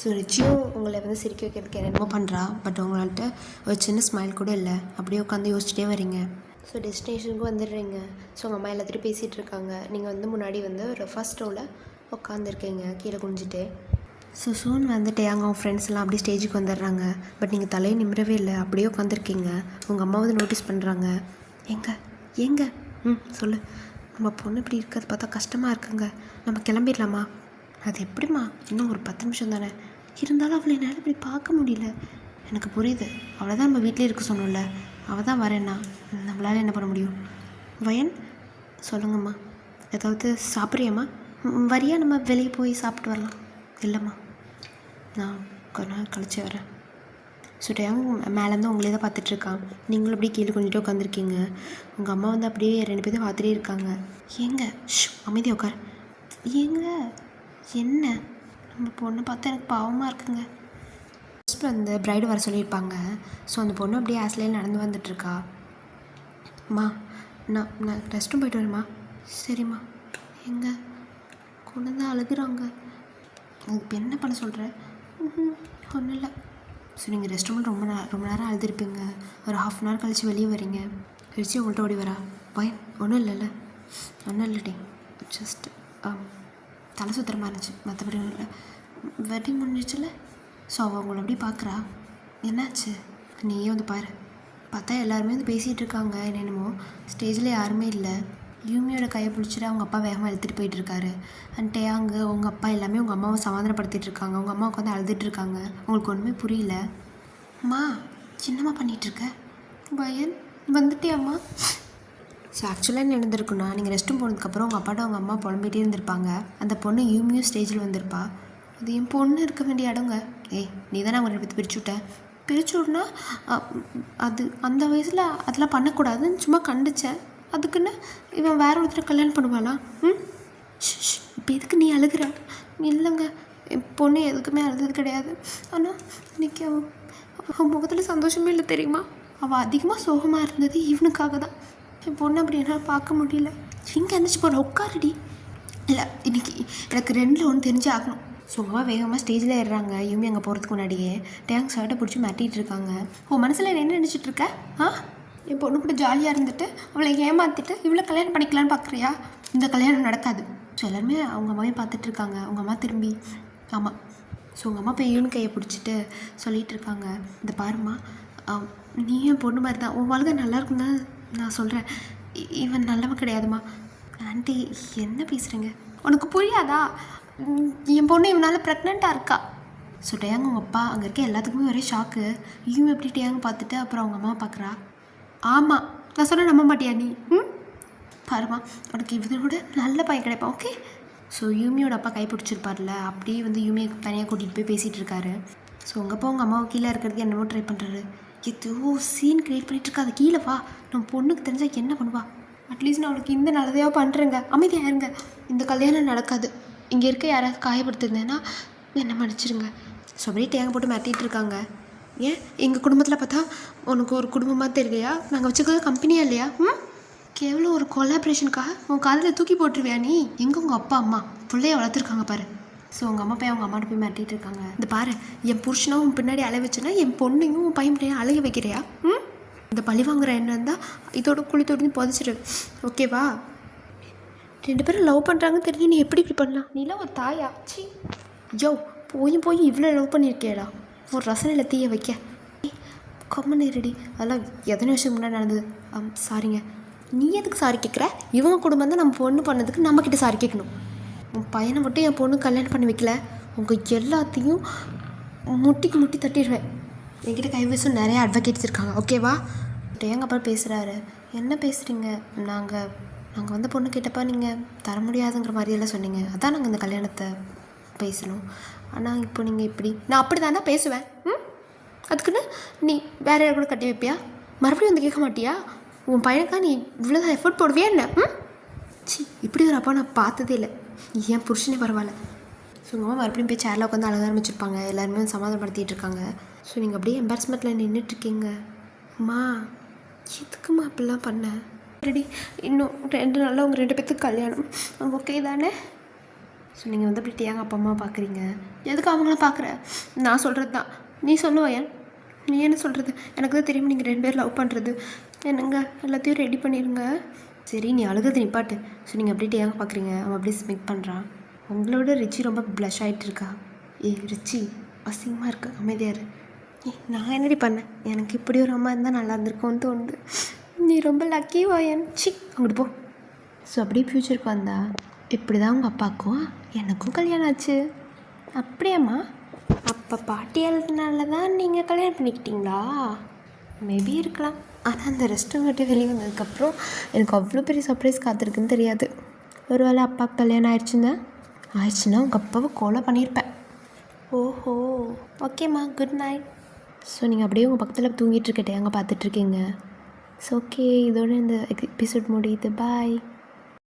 ஸோ ரிச்சியும் உங்களை வந்து சிரிக்க வைக்கிறதுக்கு என்னமோ பண்ணுறா, பட் உங்கள்கிட்ட ஒரு சின்ன ஸ்மைல் கூட இல்லை. அப்படியே உட்காந்து யோசிச்சுட்டே வரீங்க. ஸோ டெஸ்டினேஷனுக்கு வந்துடுறீங்க. ஸோ உங்கள் அம்மா எல்லாத்துட்டும் பேசிகிட்டு இருக்காங்க. நீங்கள் வந்து முன்னாடி வந்து ஒரு ஃபர்ஸ்ட் ரோவில் உட்காந்துருக்கீங்க கீழே குனிஞ்சிட்டு. ஸோ சூன் வந்துட்டு அவங்க ஃப்ரெண்ட்ஸ்லாம் அப்படியே ஸ்டேஜுக்கு வந்துடுறாங்க. பட் நீங்கள் தலையை நிமிரவே இல்லை, அப்படியே உட்காந்துருக்கீங்க. உங்கள் அம்மா வந்து நோட்டீஸ் பண்ணுறாங்க. எங்க சொல்லு, நம்ம பொண்ணு இப்படி இருக்கிறது பார்த்தா கஷ்டமாக இருக்குங்க, நம்ம கிளம்பிடலாமா? அது எப்படிம்மா, இன்னும் ஒரு 10 நிமிஷம் தானே. இருந்தாலும் அவளை என்னால் இப்படி பார்க்க முடியல. எனக்கு புரியுது, அவளை தான் நம்ம வீட்டிலே இருக்க சொன்னோம்ல, அவள் தான் வரேன்னா நம்மளால் என்ன பண்ண முடியும்? வயன் சொல்லுங்கம்மா, ஏதாவது சாப்பிட்றியாம்மா? வரியா, நம்ம வெளியே போய் சாப்பிட்டு வரலாம். இல்லைம்மா, நான் கொஞ்ச நாள் கழிச்சு வரேன். சொல்லிட்டு மேலேருந்து உங்களே தான் பார்த்துட்ருக்கான். நீங்களும் அப்படியே கீழே கொஞ்சிட்டு உட்காந்துருக்கீங்க. உங்கள் அம்மா வந்து அப்படியே 2 பேரும் பார்த்துட்டே இருக்காங்க. ஏங்க அமைதியாக உட்கார். ஏங்க என்ன, நம்ம பொண்ணை பார்த்தா எனக்கு பாவமாக இருக்குங்க. ஃபஸ்ட்டு அந்த ப்ரைடு வர சொல்லியிருப்பாங்க. ஸோ அந்த பொண்ணு அப்படியே ஆஸ்லேயே நடந்து வந்துட்டுருக்கா. அம்மா, நான் ரெஸ்ட் ரூம் போய்ட்டு வரேம்மா. சரிம்மா. எங்க கொண்டு தான் அழுகுறாங்க, அதுக்கு இப்போ என்ன பண்ண சொல்கிறேன்? ஒன்றும் இல்லை. ஸோ நீங்கள் ரெஸ்ட் ரூமில் ரொம்ப நேரம் அழுதுருப்பீங்க. ஒரு 1/2 hour கழிச்சு வெளியே வரீங்க. ரிச்சி உங்கள்கிட்ட ஓடி வரா. பயம் ஒன்றும் இல்லைடி, ஜஸ்ட் தலை சுத்துற மாதிரி இருந்துச்சு, மற்றபடி ஒன்றும் இல்லை. வெட்டிங் முடிஞ்சிச்சுல. ஸோ அவள் உங்களை அப்படியே பார்க்குறா. என்னாச்சு? நீயே வந்து பாரு. பார்த்தா எல்லாருமே வந்து பேசிகிட்டு இருக்காங்க என்னென்னமோ. ஸ்டேஜில் யாருமே இல்லை. யூமியோட கையை பிடிச்சிட்டு அவங்க அப்பா வேகமாக எடுத்துகிட்டு போயிட்டுருக்காரு. அண்ட் டேயாங்க உங்கள் அப்பா எல்லாமே உங்கள் அம்மாவை சமாதானப்படுத்திட்டு இருக்காங்க. உங்கள் அம்மா உட்காந்து அழுதுட்டுருக்காங்க. உங்களுக்கு ஒன்றுமே புரியல. அம்மா சின்னம்மா பண்ணிகிட்ருக்க? பயன் வந்துட்டியாம்மா? ஸோ ஆக்சுவலாக என்ன நடந்திருக்குன்னா, நீங்கள் ரெஸ்ட் ரூம் போனதுக்கப்புறம் உங்கள் அப்பாட்ட அவங்க அம்மா புலம்பிகிட்டே இருந்திருப்பாங்க. அந்த பொண்ணு யூமியும் ஸ்டேஜில் வந்திருப்பா. அது என் பொண்ணு இருக்க வேண்டிய இடங்க. நீ தானே அவங்க 2 பேர்த்து பிரிச்சு விட்டனா? அது அந்த வயசில் அதெல்லாம் பண்ணக்கூடாதுன்னு சும்மா கண்டிச்சேன். அதுக்குன்னு இவன் வேற ஒருத்தர் கல்யாணம் பண்ணுவாளா? இப்போ எதுக்கு நீ அழுகிற? இல்லைங்க, என் பொண்ணு எதுக்குமே அழுது கிடையாது. ஆனால் இன்றைக்கி அவன் முகத்தில் சந்தோஷமே இல்லை தெரியுமா? அவள் அதிகமாக சோகமாக இருந்தது இவனுக்காக தான். என் பொண்ணு அப்படி என்னால் பார்க்க முடியல. இங்கே எந்திரிச்சு போகிற உட்காரடி. இல்லை, இன்றைக்கி எனக்கு 2ல் 1 தெரிஞ்சே ஆகணும். ஸோ உங்கள் அம்மா வேகமாக ஸ்டேஜில் ஏறுறாங்க. யூமி அங்கே போகிறதுக்கு முன்னாடியே டேங் ஷர்ட்டை பிடிச்சி மாட்டிகிட்டு இருக்காங்க. உன் மனசில் என்ன நினச்சிட்டு இருக்க? என் பொண்ணு கூட ஜாலியாக இருந்துட்டு அவளை ஏமாற்றிட்டு இவ்வளோ கல்யாணம் பண்ணிக்கலான்னு பார்க்குறியா? இந்த கல்யாணம் நடக்காது. ஸோ எல்லாருமே அவங்க அம்மாவையும் பார்த்துட்டு இருக்காங்க. அவங்க அம்மா திரும்பி ஆமாம். ஸோ உங்கள் அம்மா போய் யூனி கையை பிடிச்சிட்டு சொல்லிகிட்டு இருக்காங்க, இந்த பாருமா, நீ என் பொண்ணு மாதிரி தான், உன் வாழ்க்கை நல்லா இருக்குன்னு தான் நான் சொல்கிறேன். இவன் நல்லவன் கிடையாதுமா. ஆண்டி என்ன பேசுகிறீங்க? உனக்கு புரியாதா? என் பொண்ணு இவனால் ப்ரெக்னெண்ட்டாக இருக்கா. ஸோ டேங்க உங்கள் அப்பா அங்கே இருக்க எல்லாத்துக்குமே ஒரே ஷாக்கு. யூமி எப்படி டேங்க பார்த்துட்டு அப்புறம் அவங்க அம்மா பார்க்குறா. ஆமாம், நான் சொன்ன நம்ப மாட்டியா நீ? பாருமா, உனக்கு இவனோட நல்ல பையன் கிடைப்பான். ஓகே. ஸோ யூமியோட அப்பா கை பிடிச்சிருப்பார்ல, அப்படியே வந்து யூமியை தனியாக கூட்டிகிட்டு போய் பேசிகிட்டு இருக்காரு. ஸோ உங்கள் அப்பா உங்கள் அம்மாவை கீழே இருக்கிறதுக்கு என்னமோ ட்ரை பண்ணுறாரு. ஏதோ சீன் க்ரியேட் பண்ணிகிட்டு இருக்காது. கீழே வா, நம்ம பொண்ணுக்கு தெரிஞ்சால் என்ன பண்ணுவா? அட்லீஸ்ட் நான் அவளுக்கு இந்த நல்லதையாக பண்ணுறேங்க. அமைதியாக இருங்க. இந்த கல்யாணம் நடக்காது. இங்கே இருக்க யாராவது காயப்படுத்திருந்தேன்னா என்ன மன்னிச்சிருங்க. ஸோ அப்படியே தேங்க போட்டு மாட்டிகிட்டு இருக்காங்க. ஏன் எங்கள் குடும்பத்தில் பார்த்தா உனக்கு ஒரு குடும்பமாக தெரியலையா? நாங்கள் வச்சுக்கிறது கம்பெனியாக இல்லையா? கேவலம் ஒரு கொலாபரேஷனுக்காக உன் காதில் தூக்கி போட்டுருவியா நீ? எங்கே உங்கள் அப்பா அம்மா பிள்ளைய வளர்த்துருக்காங்க பாரு. ஸோ உங்கள் அம்மா போய் அவங்க அம்மாட்ட போய் மாட்டிகிட்டு இருக்காங்க. இந்த பாரு, என் புருஷனும் உன் பின்னாடி அழை வச்சுன்னா என் பொண்ணையும் உன் பையன் பிள்ளையும் அழக வைக்கிறியா? இந்த பழி வாங்குற என்ன இருந்தால் இதோட குழி தொடுந்து புதைச்சிடு. ஓகேவா? 2 பேரும் லவ் பண்ணுறாங்கன்னு தெரிஞ்சு நீ எப்படி இப்படி பண்ணலாம்? நீலாம் ஒரு தாயா? சி யோ, போய் இவ்வளோ லவ் பண்ணியிருக்கேடா. ஒரு ரசனையில் தீய வைக்க. கம்மன் ரெடி. அதெல்லாம் எத்தனை வருஷம் முன்னாடி நடந்தது. சாரிங்க. நீ எதுக்கு சாரி கேட்குற? இவங்க குடும்பம் தான் நம்ம பொண்ணு பண்ணதுக்கு நம்மக்கிட்ட சாரி கேட்கணும். உன் பையனை மட்டும் என் பொண்ணு கல்யாணம் பண்ணி வைக்கல, உங்கள் எல்லாத்தையும் முட்டிக்கு முட்டி தட்டிடுவேன். என்கிட்ட கைவசம் நிறைய அட்வொகேட்ஸ் இருக்காங்க. ஓகேவா? எங்கள் அப்பா பேசுகிறாரு. என்ன பேசுகிறீங்க? நாங்கள் வந்து பொண்ணு கேட்டப்பா நீங்கள் தர முடியாதுங்கிற மாதிரியெல்லாம் சொன்னீங்க. அதான் நாங்கள் இந்த கல்யாணத்தை பேசணும். ஆனால் இப்போ நீங்கள் இப்படி, நான் அப்படி தானே பேசுவேன். அதுக்குன்னு நீ வேறு யார் கூட கட்டி வைப்பியா? மறுபடியும் வந்து கேட்க மாட்டியா? உன் பையனுக்கா நீ இவ்வளோதான் எஃபர்ட் போடுவியா என்ன? சி, இப்படி ஒரு அப்பா நான் பார்த்ததே இல்லை. ஏன் புருஷனே பரவாயில்ல. ஸோ உங்கள் அம்மா மறுபடியும் போய் சேரில் உட்காந்து அழக ஆரம்பிச்சிருப்பாங்க. எல்லாருமே சமாதானப்படுத்திகிட்டு இருக்காங்க. ஸோ நீங்கள் அப்படியே எம்பாரஸ்மெண்ட்டில் நின்றுட்டுருக்கீங்க. அம்மா எதுக்குமா அப்படிலாம் பண்ண? ரெடி, இன்னும் 2 நாளில் உங்கள் 2 பேத்துக்கு கல்யாணம். ஓகே தானே? ஸோ நீங்கள் வந்து அப்படி டேங்க அப்பா அம்மா பார்க்குறீங்க. எதுக்கு அவங்களாம் பார்க்குற? நான் சொல்கிறது தான் நீ சொல்லுவாயன். நீ என்ன சொல்கிறது? எனக்கு தான் தெரியும் நீங்கள் 2 பேர் லவ் பண்ணுறது. என்னங்க எல்லாத்தையும் ரெடி பண்ணிடுங்க. சரி, நீ அழுகிறது நிப்பாட்டு. ஸோ நீங்கள் அப்படியே டேங்க பார்க்குறீங்க. அவன் அப்படியே ஸ்மிக் பண்ணுறான். உங்களோட ரிச்சி ரொம்ப ப்ளஷ் ஆகிட்டு இருக்கா. ரிச்சி அசிங்கமாக இருக்குது, அமைதியாரு. நான் என்னடி பண்ணேன்? எனக்கு இப்படி ஒரு அம்மா இருந்தால் நல்லா இருந்திருக்கும்னு தோணுது. நீ ரொம்ப லக்கி வாயன். சி, அங்கிட்டு போ. ஸோ அப்படியே ஃப்யூச்சருக்கு வந்தா இப்படி தான் உங்கள் அப்பாவுக்கும் எனக்கும் கல்யாணம் ஆச்சு. அப்படியாம்மா? அப்போ பாட்டி எழுதுனால தான் நீங்கள் கல்யாணம் பண்ணிக்கிட்டீங்களா? மேபி இருக்கலாம். ஆனால் அந்த ரெஸ்டாரண்ட் விட்டு வெளியே வந்ததுக்கப்புறம் எனக்கு அவ்வளோ பெரிய சர்ப்ரைஸ் காத்திருக்குன்னு தெரியாது. ஒரு வேளை அப்பாவுக்கு கல்யாணம் ஆயிடுச்சுன்னா உங்கள் அப்பாவை கொலை பண்ணியிருப்பேன். ஓஹோ, ஓகேம்மா, குட் நைட். ஸோ நீங்கள் அப்படியே உங்கள் பக்கத்தில் தூங்கிட்டு இருக்கட்டே அங்கே பார்த்துட்ருக்கீங்க. ஸோ ஓகே, இதோட இந்த எபிசோட் முடியுது. பாய்.